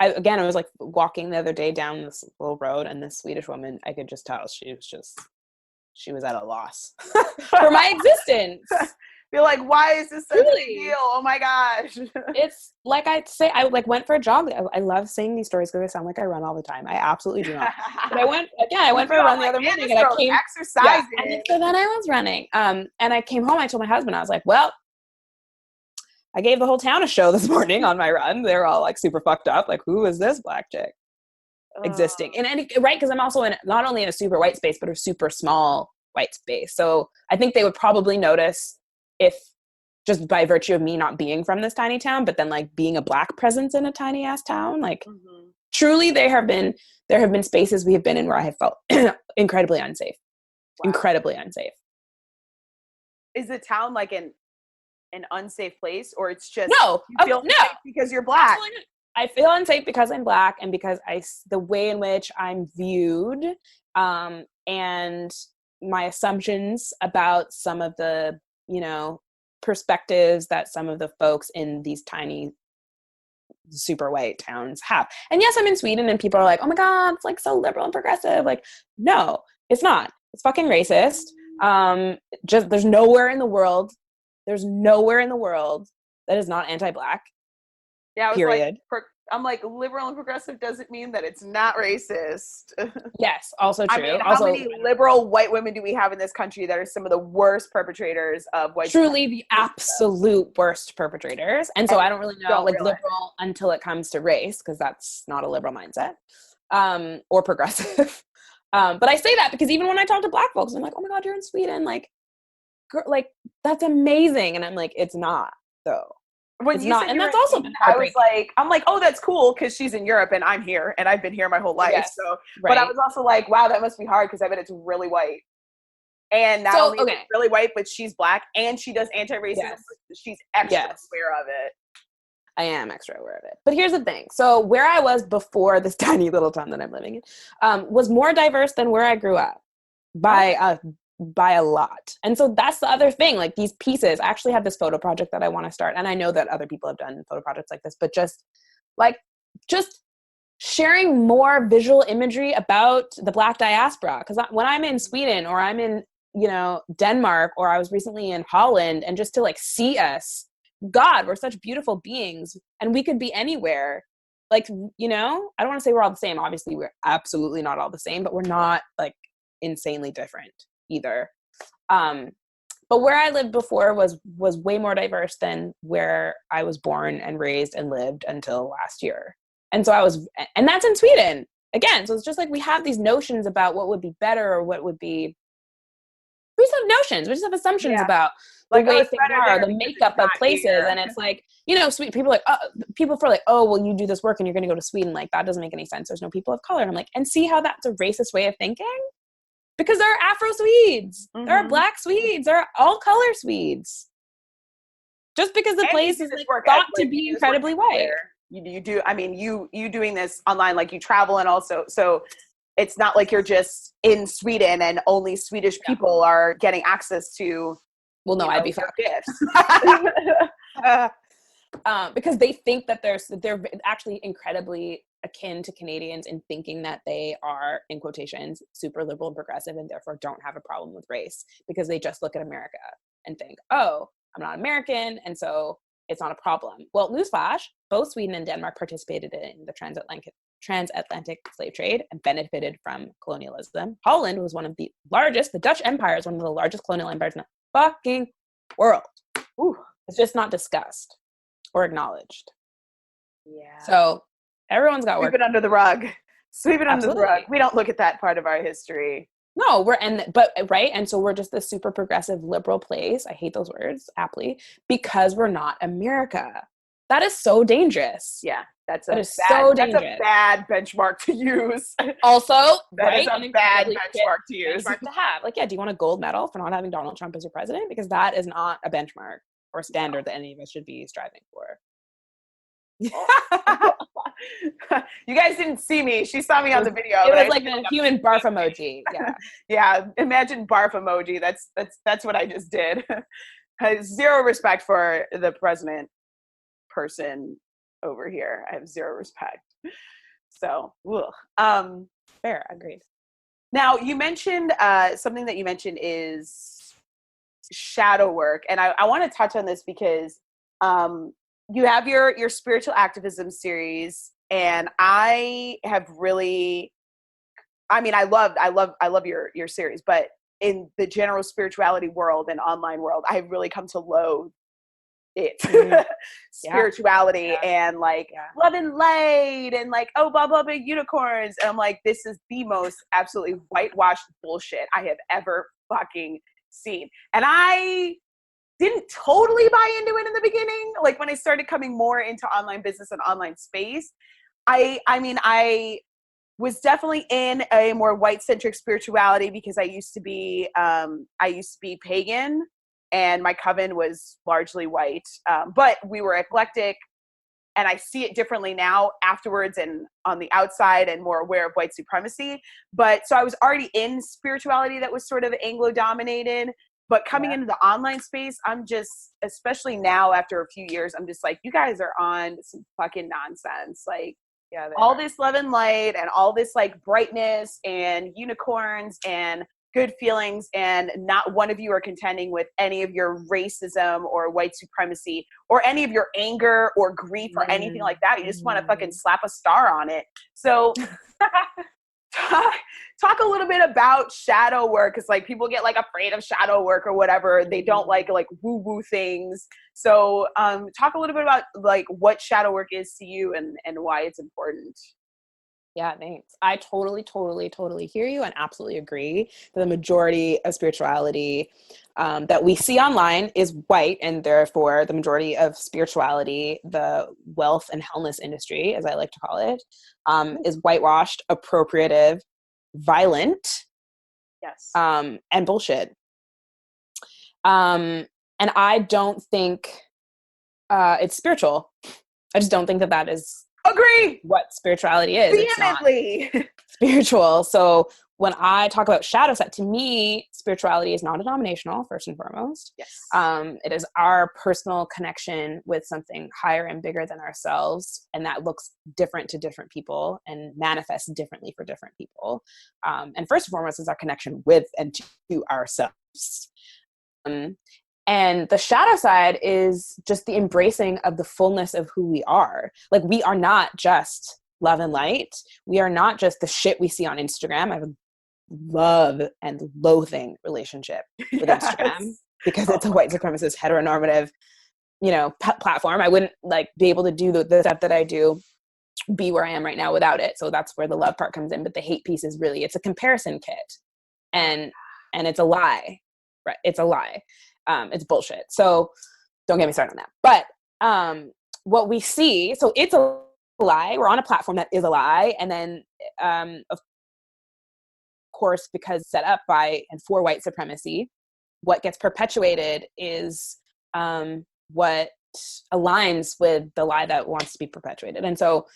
S2: I was like walking the other day down this little road, and this Swedish woman, I could just tell she was at a loss for my existence.
S1: You're like, why is this such a big deal? Oh my gosh.
S2: It's like I say, I like went for a jog. I love saying these stories because I sound like I run all the time. I absolutely do not. But I went for a run the other morning, and I came exercising. Yeah, and so then I was running. And I came home. I told my husband, I was like, well, I gave the whole town a show this morning on my run. They're all like super fucked up. Like, who is this Black chick existing? And right, because I'm also in not only in a super white space, but a super small white space. So I think they would probably notice if just by virtue of me not being from this tiny town, but then like being a Black presence in a tiny ass town, like truly there have been spaces we have been in where I have felt incredibly unsafe. Wow. Incredibly unsafe.
S1: Is the town like an unsafe place, or it's just
S2: no
S1: because you're Black?
S2: I feel unsafe because I'm Black, and because the way in which I'm viewed, and my assumptions about some of the, perspectives that some of the folks in these tiny super white towns have. And yes, I'm in Sweden and people are like, oh my God, it's like so liberal and progressive. Like, no, it's not. It's fucking racist. There's nowhere in the world that is not anti-Black.
S1: Yeah,
S2: period.
S1: I'm like, liberal and progressive doesn't mean that it's not racist.
S2: Yes, also true.
S1: I mean, how many liberal white women do we have in this country that are some of the worst perpetrators of white
S2: truly the absolute worst perpetrators? And so I don't really know liberal until it comes to race, because that's not a liberal mindset, or progressive. But I say that because even when I talk to Black folks, I'm like, oh my God, you're in Sweden. Like that's amazing. And I'm like, it's not though.
S1: When you said, and that's also been heartbreaking. I'm like, oh, that's cool because she's in Europe and I'm here and I've been here my whole life. Yes, so, but I was also like, wow, that must be hard because I bet it's really white. And not only is it really white, but she's Black and she does anti-racism. Yes. She's extra aware of it.
S2: I am extra aware of it. But here's the thing. So where I was before this tiny little town that I'm living in was more diverse than where I grew up by a lot. And so that's the other thing, like these pieces. I actually have this photo project that I want to start, and I know that other people have done photo projects like this, but just sharing more visual imagery about the Black diaspora. Because when I'm in Sweden or I'm in Denmark, or I was recently in Holland, and just to like see us, God, we're such beautiful beings and we could be anywhere. Like, I don't want to say we're all the same. Obviously we're absolutely not all the same, but we're not like insanely different either. But where I lived before was way more diverse than where I was born and raised and lived until last year. And so and that's in Sweden again. So it's just like, we have these notions about what would be better or what would be, we just have notions, we just have assumptions about the way things are, the makeup of places. Here. And it's like, sweet people are like, people feel like, oh, well, you do this work and you're going to go to Sweden. Like, that doesn't make any sense. There's no people of color. And I'm like, and see how that's a racist way of thinking? Because there are Afro Swedes, there are Black Swedes, there are all color Swedes. Just because the place is like thought to be incredibly white.
S1: You do. I mean, you doing this online, like you travel, and also, so it's not like you're just in Sweden and only Swedish people are getting access to.
S2: Well, no, I'd be fucked. Because they think that they're actually incredibly akin to Canadians in thinking that they are, in quotations, super liberal and progressive, and therefore don't have a problem with race, because they just look at America and think, oh, I'm not American, and so It's not a problem. Well, newsflash, both Sweden and Denmark participated in the transatlantic slave trade and benefited from colonialism. Holland was one of the largest, the Dutch Empire is one of the largest colonial empires in the fucking world.
S1: Ooh.
S2: It's just not discussed or acknowledged.
S1: Yeah.
S2: So everyone's got work.
S1: Sweep it under the rug. Sweep it under the
S2: Absolutely.
S1: rug. We don't look at that part of our history.
S2: No, right. And so we're just this super progressive liberal place. I hate those words aptly because we're not America. That is so dangerous.
S1: Yeah. That's
S2: so dangerous.
S1: That's a bad benchmark to use.
S2: Also,
S1: that
S2: right?
S1: is a bad benchmark to use.
S2: Benchmark to have. Like, yeah, do you want a gold medal for not having Donald Trump as your president? Because that is not a benchmark or standard that any of us should be striving for.
S1: You guys didn't see me. She saw me on the video.
S2: It was like the human barf emoji. Yeah.
S1: Yeah. Imagine barf emoji. That's what I just did. Zero respect for the president person over here. I have zero respect. So,
S2: fair. Agreed.
S1: Now you mentioned something that you mentioned is shadow work, and I want to touch on this because you have your spiritual activism series, and I have really, I mean, I love your series, but in the general spirituality world and online world, I have really come to loathe it. Spirituality and like love and light and like, oh, blah, blah, big unicorns. And I'm like, this is the most absolutely whitewashed bullshit I have ever fucking seen. And I didn't totally buy into it in the beginning. Like when I started coming more into online business and online space, I mean, I was definitely in a more white-centric spirituality because I used to be pagan and my coven was largely white. But we were eclectic, and I see it differently now afterwards and on the outside and more aware of white supremacy. But so I was already in spirituality that was sort of Anglo-dominated. But coming into the online space, I'm just, especially now after a few years, I'm just like, you guys are on some fucking nonsense. Like, all this love and light and all this like brightness and unicorns and good feelings, and not one of you are contending with any of your racism or white supremacy or any of your anger or grief or anything like that. You just want to fucking slap a star on it. So talk a little bit about shadow work, because like people get like afraid of shadow work or whatever. They don't like woo woo things. So talk a little bit about like what shadow work is to you and why it's important.
S2: Yeah, thanks. I totally hear you and absolutely agree that the majority of spirituality that we see online is white, and therefore the majority of spirituality, the wealth and wellness industry, as I like to call it, is whitewashed, appropriative, violent, and bullshit. And I don't think it's spiritual. I just don't think that is
S1: agree
S2: what spirituality is.
S1: Vehemently.
S2: It's not spiritual. So when I talk about shadow side, to me, spirituality is non-denominational, first and foremost.
S1: Yes.
S2: It is our personal connection with something higher and bigger than ourselves, and that looks different to different people and manifests differently for different people. And first and foremost is our connection with and to ourselves. And the shadow side is just the embracing of the fullness of who we are. Like, we are not just love and light. We are not just the shit we see on Instagram. I have a love and loathing relationship with Instagram because it's a white supremacist heteronormative, platform. I wouldn't like be able to do the stuff that I do, be where I am right now without it. So that's where the love part comes in. But the hate piece is really, it's a comparison kit, and it's a lie, right? It's a lie. It's bullshit. So don't get me started on that. But what we see, so it's a lie. We're on a platform that is a lie. And then, of course, because set up by and for white supremacy, what gets perpetuated is what aligns with the lie that wants to be perpetuated. And so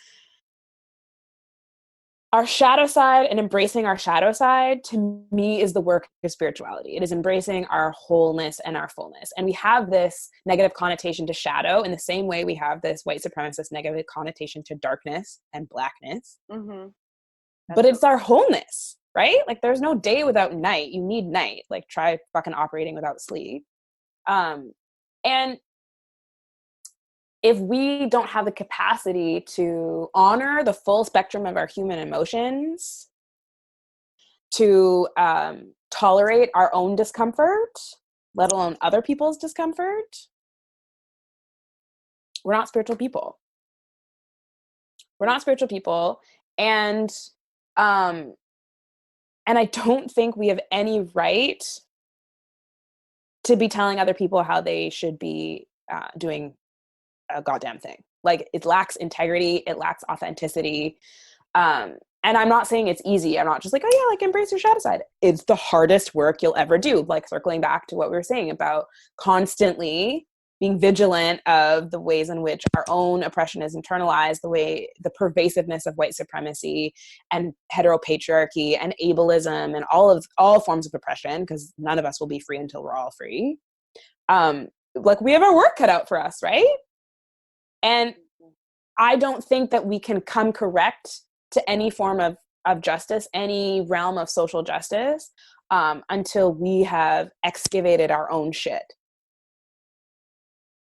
S2: our shadow side and embracing our shadow side, to me, is the work of spirituality. It is embracing our wholeness and our fullness. And we have this negative connotation to shadow in the same way we have this white supremacist negative connotation to darkness and blackness. Mm-hmm. But it's our wholeness, right? Like, there's no day without night. You need night. Like, try fucking operating without sleep. And if we don't have the capacity to honor the full spectrum of our human emotions, to tolerate our own discomfort, let alone other people's discomfort, we're not spiritual people. We're not spiritual people. And I don't think we have any right to be telling other people how they should be doing a goddamn thing. Like, it lacks integrity, it lacks authenticity. And I'm not saying it's easy. I'm not just like, oh yeah, like embrace your shadow side. It's the hardest work you'll ever do. Like, circling back to what we were saying about constantly being vigilant of the ways in which our own oppression is internalized, the pervasiveness of white supremacy and heteropatriarchy and ableism and all forms of oppression, because none of us will be free until we're all free. Like, we have our work cut out for us, right? And I don't think that we can come correct to any form of justice, any realm of social justice, until we have excavated our own shit.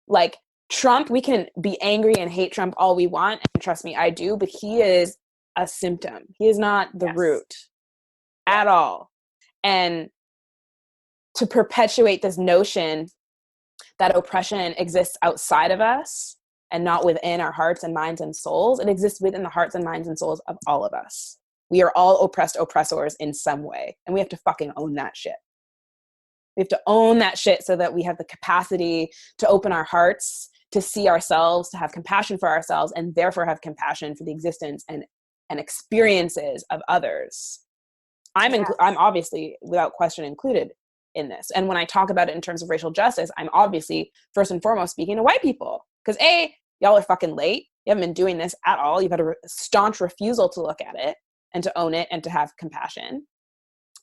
S2: Like, Trump, we can be angry and hate Trump all we want, and trust me, I do, but he is a symptom. He is not the root at all. And to perpetuate this notion that oppression exists outside of us and not within our hearts and minds and souls, it exists within the hearts and minds and souls of all of us. We are all oppressed oppressors in some way, and we have to fucking own that shit. We have to own that shit so that we have the capacity to open our hearts, to see ourselves, to have compassion for ourselves, and therefore have compassion for the existence and experiences of others. I'm obviously, without question, included in this. And when I talk about it in terms of racial justice, I'm obviously first and foremost speaking to white people. Because A, y'all are fucking late. You haven't been doing this at all. You've had a staunch refusal to look at it and to own it and to have compassion.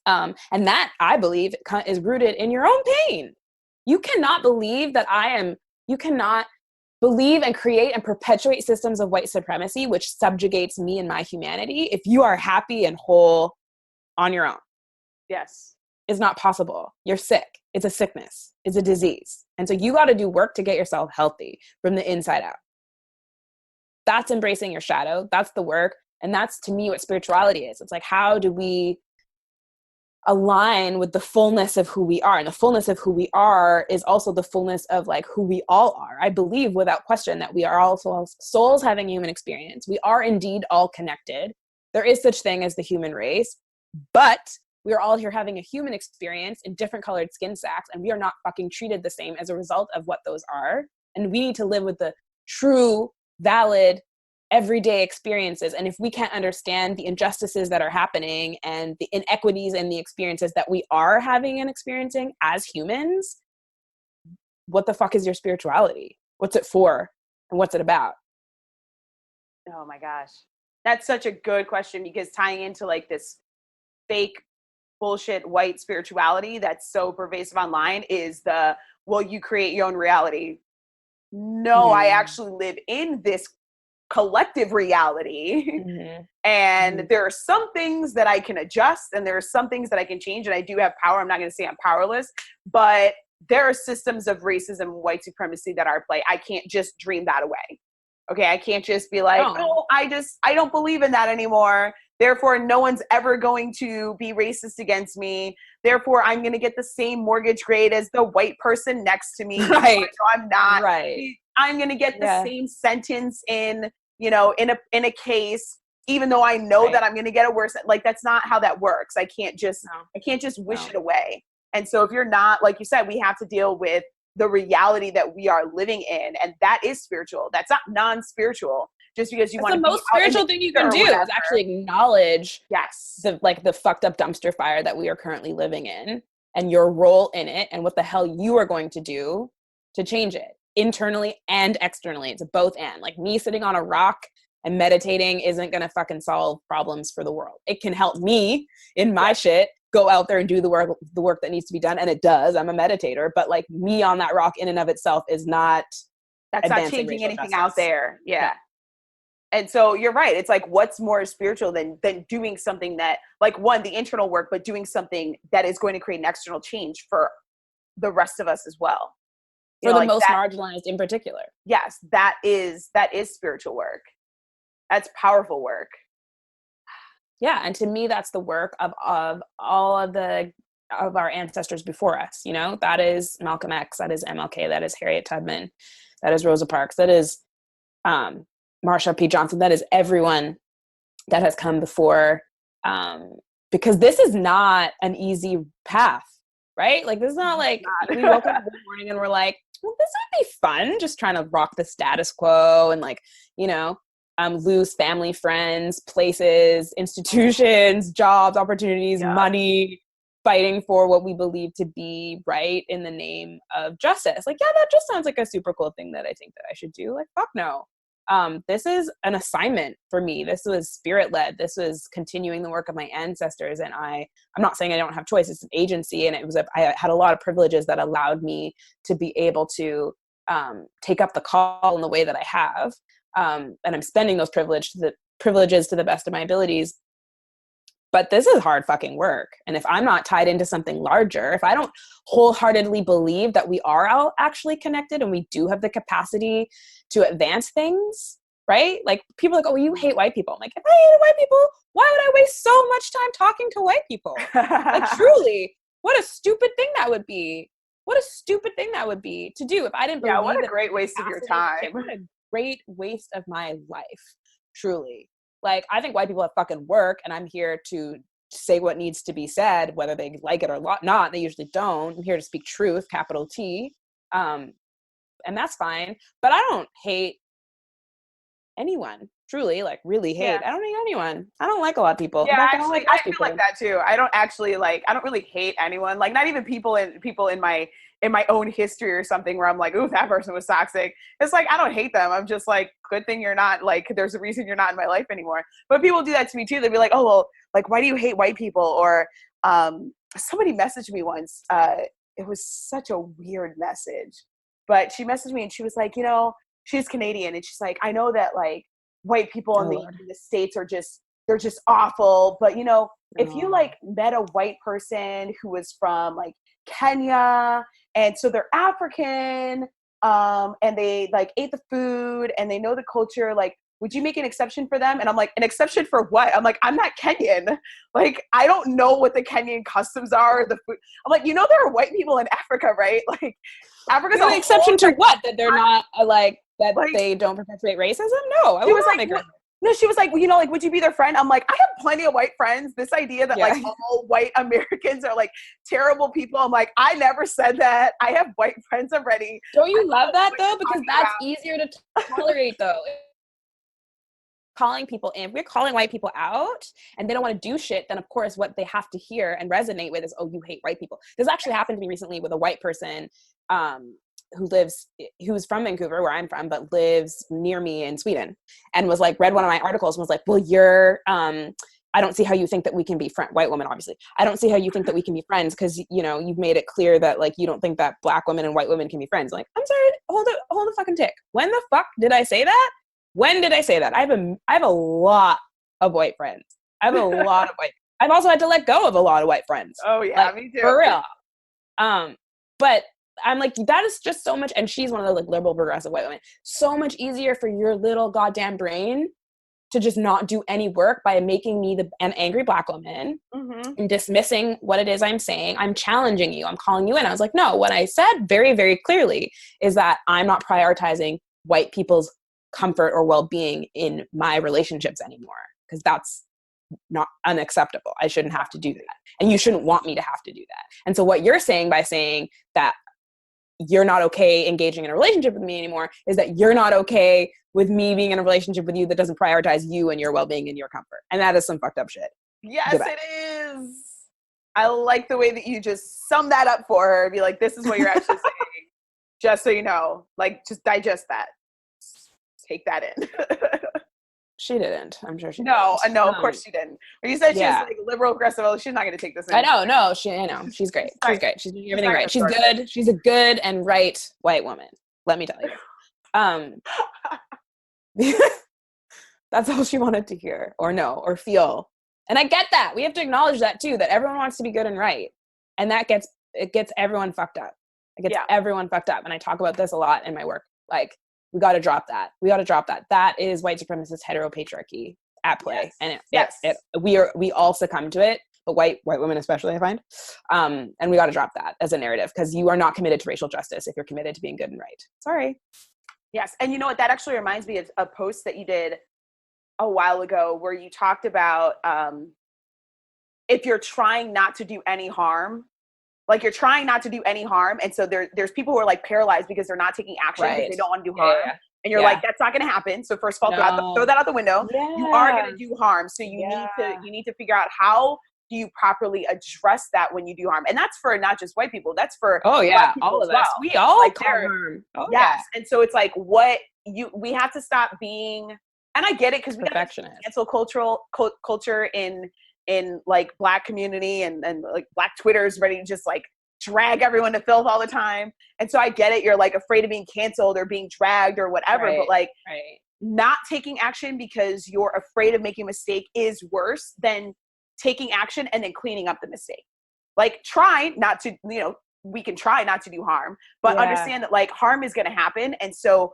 S2: And that, I believe, is rooted in your own pain. You cannot believe that you cannot believe and create and perpetuate systems of white supremacy, which subjugates me and my humanity, if you are happy and whole on your own.
S1: Yes.
S2: It's not possible. You're sick. It's a sickness. It's a disease. And so you got to do work to get yourself healthy from the inside out. That's embracing your shadow. That's the work. And that's, to me, what spirituality is. It's like, how do we align with the fullness of who we are? And the fullness of who we are is also the fullness of like who we all are. I believe without question that we are all souls having human experience. We are indeed all connected. There is such thing as the human race, but we are all here having a human experience in different colored skin sacks, and we are not fucking treated the same as a result of what those are. And we need to live with the true, valid, everyday experiences. And if we can't understand the injustices that are happening and the inequities and the experiences that we are having and experiencing as humans, what the fuck is your spirituality? What's it for? And what's it about?
S1: Oh my gosh. That's such a good question, because tying into like this fake bullshit white spirituality that's so pervasive online is well, you create your own reality. No, I actually live in this collective reality. And there are some things that I can adjust, and there are some things that I can change, and I do have power. I'm not going to say I'm powerless, but there are systems of racism and white supremacy that are at play. I can't just dream that away. Okay, I can't just be like, I don't believe in that anymore. Therefore, no one's ever going to be racist against me. Therefore, I'm going to get the same mortgage grade as the white person next to me.
S2: Right.
S1: So I'm not.
S2: Right.
S1: I'm going to get the same sentence in a case, even though I know that I'm going to get a worse. Like, that's not how that works. I can't just wish it away. And so if you're not, like you said, we have to deal with the reality that we are living in, and that is spiritual. That's not non-spiritual. Just because you want to
S2: the most spiritual thing you can do is actually acknowledge the fucked up dumpster fire that we are currently living in, and your role in it, and what the hell you are going to do to change it internally and externally. It's a both and. Like, me sitting on a rock and meditating isn't going to fucking solve problems for the world. It can help me in my shit go out there and do the work that needs to be done. And it does. I'm a meditator, but like, me on that rock in and of itself is not,
S1: that's not changing anything out there. Yeah. And so you're right. It's like, what's more spiritual than doing something that, like, one, the internal work, but doing something that is going to create an external change for the rest of us as well.
S2: For the most marginalized in particular.
S1: Yes, that is spiritual work. That's powerful work.
S2: Yeah, and to me, that's the work of all of our ancestors before us. You know, that is Malcolm X, that is MLK, that is Harriet Tubman, that is Rosa Parks, that is Marsha P. Johnson, that is everyone that has come before. Because this is not an easy path, right? Like, this is not like we woke up one morning and we're like, well, this would be fun, just trying to rock the status quo and, like, you know, lose family, friends, places, institutions, jobs, opportunities, money, fighting for what we believe to be right in the name of justice. Like, yeah, that just sounds like a super cool thing that I think that I should do. Like, fuck no. This is an assignment for me. This was spirit-led. This was continuing the work of my ancestors. And I'm not saying I don't have choice. It's an agency. And I had a lot of privileges that allowed me to be able to take up the call in the way that I have. And I'm spending those privileges to the best of my abilities. But this is hard fucking work. And if I'm not tied into something larger, if I don't wholeheartedly believe that we are all actually connected and we do have the capacity to advance things, right? Like, people are like, oh, you hate white people. I'm like, if I hated white people, why would I waste so much time talking to white people? Like, truly, what a stupid thing that would be. What a stupid thing that would be to do if I didn't believe.
S1: Yeah, what a great waste of your time.
S2: What a great waste of my life, truly. Like, I think white people have fucking work, and I'm here to say what needs to be said, whether they like it or not. They usually don't. I'm here to speak truth, capital T. And that's fine. But I don't hate anyone, truly, like, really hate. I don't hate anyone. I don't like a lot of people.
S1: Yeah,
S2: I
S1: actually, I feel like that too. I don't really hate anyone. Like, not even people in my own history or something where I'm like, ooh, that person was toxic. It's like, I don't hate them. I'm just like, good thing you're not, like, there's a reason you're not in my life anymore. But people do that to me too. They'd be like, oh, well, like, why do you hate white people? Or somebody messaged me once. It was such a weird message. But she messaged me and she was like, you know, she's Canadian. And she's like, I know that, like, white people in the States they're just awful. But, you know, if you, like, met a white person who was from, like, Kenya, and so they're African, and they, like, ate the food and they know the culture, like, would you make an exception for them? And I'm like, an exception for what? I'm like, I'm not Kenyan. Like, I don't know what the Kenyan customs are. The food. I'm like, you know, there are white people in Africa, right? Like, Africa's
S2: an exception to what? That they're not, like, that, like, they don't perpetuate racism? No, I was like,
S1: no, she was like, well, you know, like, would you be their friend? I'm like, I have plenty of white friends. This idea that like all white Americans are like terrible people. I'm like, I never said that. I have white friends already.
S2: Don't you love that though? Because that's easier to tolerate though. Calling people in, if we're calling white people out and they don't want to do shit, then of course what they have to hear and resonate with is, oh, you hate white people. This actually happened to me recently with a white person who's from Vancouver, where I'm from, but lives near me in Sweden, and was like, read one of my articles and was like, well, you're I don't see how you think that we can be friends. White woman, obviously. I don't see how you think that we can be friends because, you know, you've made it clear that, like, you don't think that black women and white women can be friends. Like, I'm sorry, hold a fucking tick. When the fuck did I say that? When did I say that? I have a lot of white friends. I've also had to let go of a lot of white friends.
S1: Oh yeah,
S2: like,
S1: me too.
S2: For real. But I'm like, that is just so much, and she's one of the, like, liberal progressive white women. So much easier for your little goddamn brain to just not do any work by making me an angry black woman and dismissing what it is I'm saying. I'm challenging you. I'm calling you in. I was like, no, what I said very, very clearly is that I'm not prioritizing white people's comfort or well-being in my relationships anymore, because that's not unacceptable. I shouldn't have to do that. And you shouldn't want me to have to do that. And so what you're saying by saying that you're not okay engaging in a relationship with me anymore is that you're not okay with me being in a relationship with you that doesn't prioritize you and your well-being and your comfort. And that is some fucked up shit.
S1: Yes, it is. I like the way that you just sum that up for her. Be like, this is what you're actually saying. Just so you know, like, just digest that. Take that in.
S2: She didn't. I'm sure she
S1: no,
S2: didn't.
S1: No, of course she didn't. Or you said she was like liberal, aggressive. Oh, she's not going to take this in.
S2: I know. She's great. She's great. She's doing everything right. She's good. She's a good and right white woman. Let me tell you. That's all she wanted to hear or know or feel. And I get that. We have to acknowledge that too, that everyone wants to be good and right. And it gets everyone fucked up. Like, it's everyone fucked up. And I talk about this a lot in my work. Like, we got to drop that. We got to drop that. That is white supremacist heteropatriarchy at play.
S1: Yes.
S2: And we all succumb to it, but white women especially, I find. And we got to drop that as a narrative, because you are not committed to racial justice if you're committed to being good and right. Sorry.
S1: Yes. And you know what? That actually reminds me of a post that you did a while ago where you talked about if you're trying not to do any harm, like you're trying not to do any harm. And so there's people who are like paralyzed because they're not taking action because they don't want to do harm. Yeah. And you're like, that's not going to happen. So first of all, throw that out the window. Yeah. You are going to do harm. So you need to figure out how do you properly address that when you do harm. And that's for not just white people. That's for
S2: all of us. We all like harm.
S1: Yes. And so it's like we have to stop being, and I get it, because we got cancel culture in like Black community and like Black Twitter is ready to just like drag everyone to filth all the time. And so I get it. You're like afraid of being canceled or being dragged or whatever, but like not taking action because you're afraid of making a mistake is worse than taking action and then cleaning up the mistake. Like, try not to, we can try not to do harm, but understand that like harm is going to happen. And so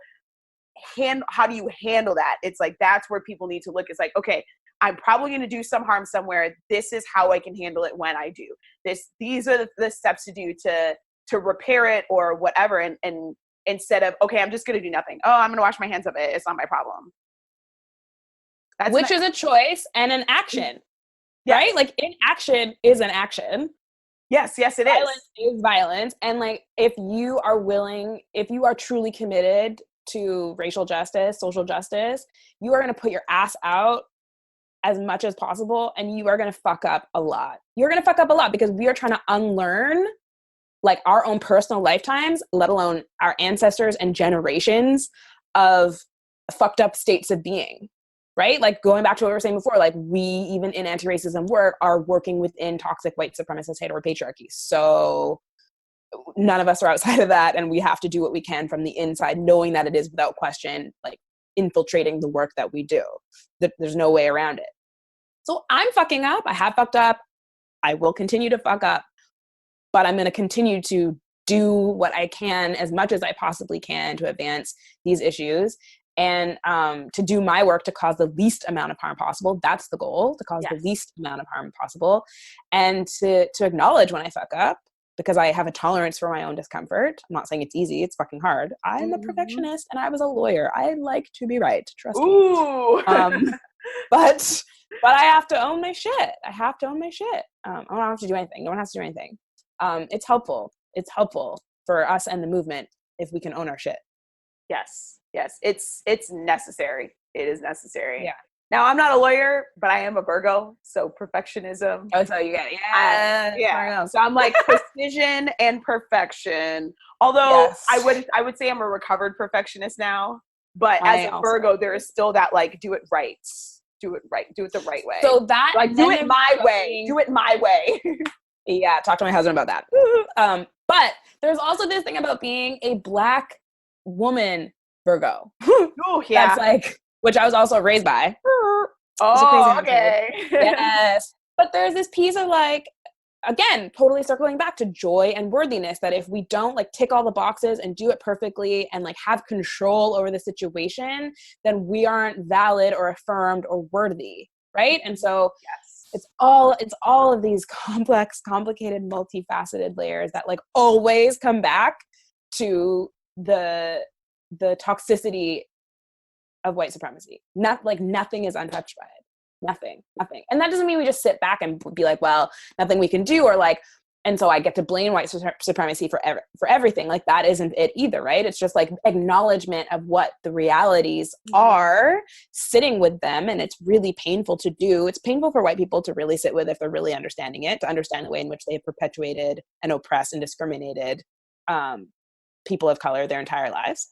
S1: how do you handle that? It's like, that's where people need to look. It's like, okay, I'm probably going to do some harm somewhere. This is how I can handle it when I do this. These are the steps to do to repair it or whatever. And instead of, okay, I'm just going to do nothing. Oh, I'm going to wash my hands of it. It's not my problem.
S2: Which is a choice and an action, right? Like, inaction is an action.
S1: Yes, it
S2: violence is violence. And like, if you are truly committed to racial justice, social justice, you are going to put your ass out as much as possible, and you are going to fuck up a lot. You're going to fuck up a lot because we are trying to unlearn like our own personal lifetimes, let alone our ancestors and generations of fucked up states of being, right? Like, going back to what we were saying before, like, we, even in anti-racism work, are working within toxic white supremacist heteropatriarchy. So none of us are outside of that, and we have to do what we can from the inside, knowing that it is without question like infiltrating the work that we do. There's no way around it. So I'm fucking up. I have fucked up. I will continue to fuck up, but I'm going to continue to do what I can, as much as I possibly can, to advance these issues and to do my work to cause the least amount of harm possible. That's the goal, to cause the least amount of harm possible, and to acknowledge when I fuck up, because I have a tolerance for my own discomfort. I'm not saying it's easy. It's fucking hard. I'm a perfectionist and I was a lawyer. I like to be right. Trust me. But I have to own my shit. I don't have to do anything. No one has to do anything. It's helpful. It's helpful for us and the movement if we can own our shit.
S1: Yes. It's necessary. It is necessary.
S2: Yeah.
S1: Now, I'm not a lawyer, but I am a Virgo, so perfectionism.
S2: Oh, so you get it.
S1: Yeah. So I'm like precision and perfection. Although I would say I'm a recovered perfectionist now, but as a Virgo, there is still that like, do it right. Do it the right way.
S2: So that,
S1: like, do it my way. Do it my way.
S2: Yeah, talk to my husband about that. But there's also this thing about being a Black woman Virgo.
S1: Oh, yeah.
S2: That's like, which I was also raised by.
S1: Oh, okay.
S2: Yes. But there's this piece of like, again, totally circling back to joy and worthiness, that if we don't like tick all the boxes and do it perfectly and like have control over the situation, then we aren't valid or affirmed or worthy. Right. And so it's all of these complex, complicated, multifaceted layers that like always come back to the toxicity of white supremacy. Nothing is untouched by it. Nothing. And that doesn't mean we just sit back and be like, well, nothing we can do, or like, and so I get to blame white supremacy for everything. Like, that isn't it either, right? It's just like acknowledgement of what the realities are, sitting with them, and it's really painful to do. It's painful for white people to really sit with if they're really understanding it, to understand the way in which they have perpetuated and oppressed and discriminated people of color their entire lives.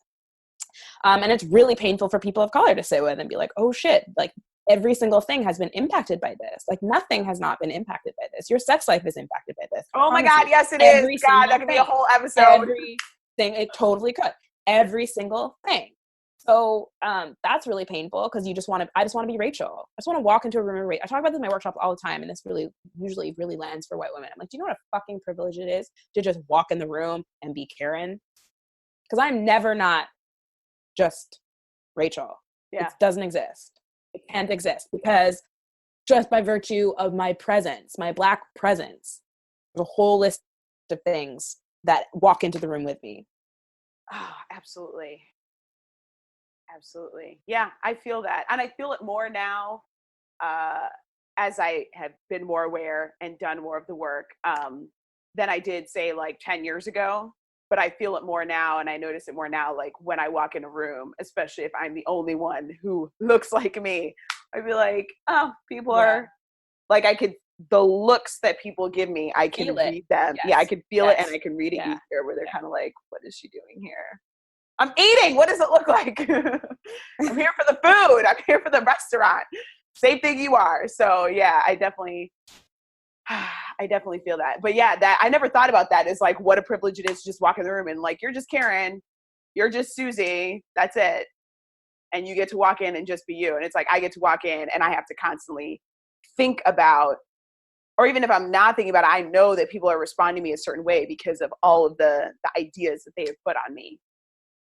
S2: And it's really painful for people of color to sit with and be like, oh shit, like every single thing has been impacted by this. Like, nothing has not been impacted by this. Your sex life is impacted by this.
S1: Oh my God, yes it is. God, that could be a whole episode.
S2: Everything, it totally could. Every single thing. So that's really painful because I just want to be Rachel. I just want to walk into a room and I talk about this in my workshops all the time, and this usually really lands for white women. I'm like, do you know what a fucking privilege it is to just walk in the room and be Karen? Because I'm never not just Rachel.
S1: Yeah.
S2: It doesn't exist. It can't exist because just by virtue of my presence, my Black presence, there's a whole list of things that walk into the room with me.
S1: Oh, absolutely. Absolutely. Yeah, I feel that. And I feel it more now as I have been more aware and done more of the work than I did, say, like 10 years ago. But I feel it more now, and I notice it more now, like when I walk in a room, especially if I'm the only one who looks like me. I'd be like, oh, people are, like, the looks that people give me, I can read them.
S2: Yes.
S1: Yeah, I can feel it, and I can read it easier, where they're kind of like, what is she doing here? I'm eating. What does it look like? I'm here for the food. I'm here for the restaurant. Same thing you are. So yeah, I definitely feel that. But yeah, that I never thought about that as like what a privilege it is to just walk in the room and like, you're just Karen, you're just Susie. That's it. And you get to walk in and just be you. And it's like, I get to walk in and I have to constantly think about, or even if I'm not thinking about it, I know that people are responding to me a certain way because of all of the ideas that they have put on me.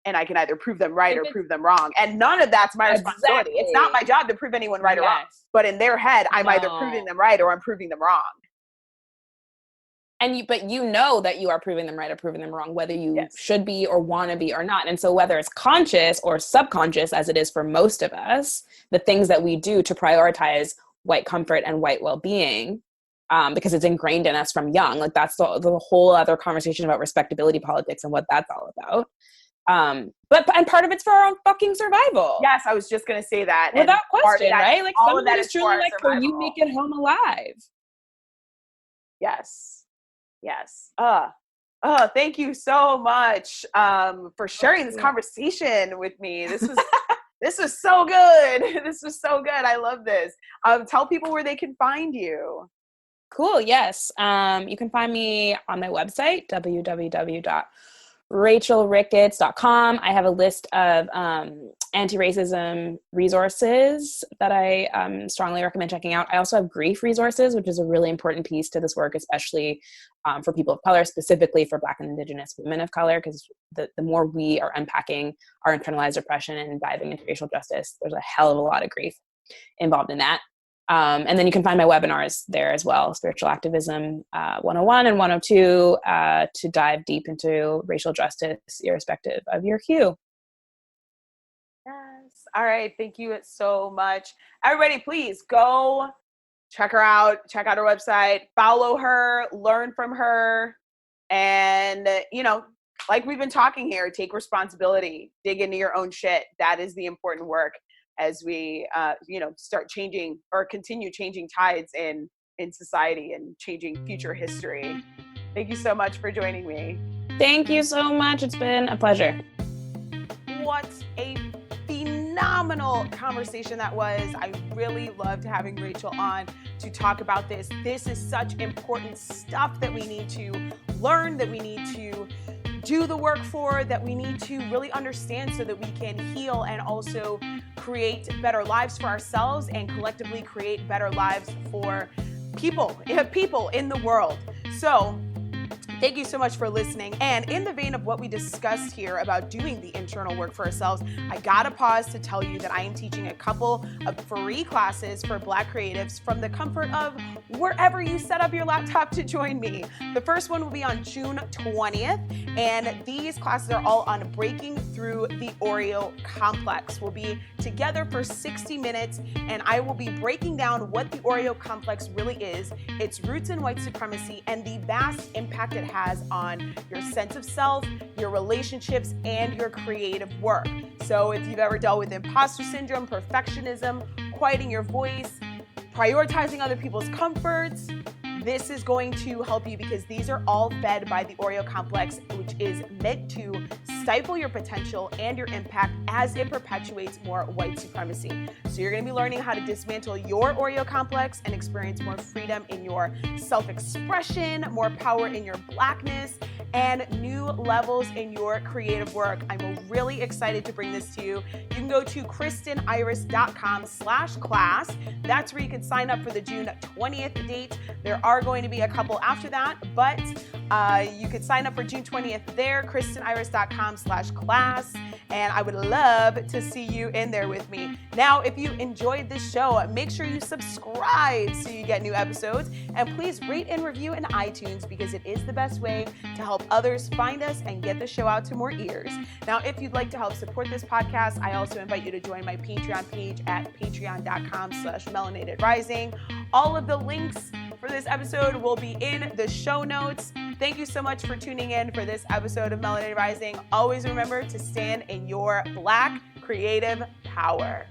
S1: And I can either prove them right or prove them wrong. And none of that's my responsibility. It's not my job to prove anyone right or wrong. But in their head, I'm either proving them right or I'm proving them wrong.
S2: But you know that you are proving them right or proving them wrong, whether you should be or want to be or not. And so whether it's conscious or subconscious, as it is for most of us, the things that we do to prioritize white comfort and white well-being, because it's ingrained in us from young, like that's the whole other conversation about respectability politics and what that's all about. But part of it's for our own fucking survival.
S1: Yes, I was just gonna say that.
S2: Without question, right? Like some of that is truly like for you make it home alive.
S1: Yes. Thank you so much for sharing this conversation with me. This was this was so good. This was so good. I love this. Tell people where they can find you.
S2: Cool. Yes. You can find me on my website, www.rachelricketts.com. I have a list of anti-racism resources that I strongly recommend checking out. I also have grief resources, which is a really important piece to this work, especially for people of color, specifically for Black and Indigenous women of color, because the more we are unpacking our internalized oppression and diving into racial justice, there's a hell of a lot of grief involved in that. And then you can find my webinars there as well, Spiritual Activism 101 and 102, to dive deep into racial justice, irrespective of your hue.
S1: Yes. All right. Thank you so much. Everybody, please go check her out. Check out her website. Follow her. Learn from her. And, like we've been talking here, take responsibility. Dig into your own shit. That is the important work as we, start changing or continue changing tides in society and changing future history. Thank you so much for joining me.
S2: Thank you so much. It's been a pleasure.
S1: What a phenomenal conversation that was. I really loved having Rachel on to talk about this. This is such important stuff that we need to learn, that we need to do the work for, that we need to really understand so that we can heal and also create better lives for ourselves and collectively create better lives for people in the world. So thank you so much for listening. And in the vein of what we discussed here about doing the internal work for ourselves, I gotta pause to tell you that I am teaching a couple of free classes for Black creatives from the comfort of wherever you set up your laptop to join me. The first one will be on June 20th, and these classes are all on breaking through the Oreo complex. We'll be together for 60 minutes, and I will be breaking down what the Oreo complex really is, its roots in white supremacy, and the vast impact it has on your sense of self, your relationships, and your creative work. So if you've ever dealt with imposter syndrome, perfectionism, quieting your voice, prioritizing other people's comforts, this is going to help you because these are all fed by the Oreo complex, which is meant to stifle your potential and your impact as it perpetuates more white supremacy. So you're going to be learning how to dismantle your Oreo complex and experience more freedom in your self-expression, more power in your Blackness, and new levels in your creative work. I'm really excited to bring this to you. You can go to kristeniris.com/class. That's where you can sign up for the June 20th date. There are going to be a couple after that, but you could sign up for June 20th there, kristeniris.com/class. And I would love to see you in there with me. Now, if you enjoyed this show, make sure you subscribe so you get new episodes. And please rate and review in iTunes because it is the best way to help others find us and get the show out to more ears. Now, if you'd like to help support this podcast, I also invite you to join my Patreon page at patreon.com/melanatedrising. All of the links for this episode will be in the show notes. Thank you so much for tuning in for this episode of Melanated Rising. Always remember to stand in your Black creative power.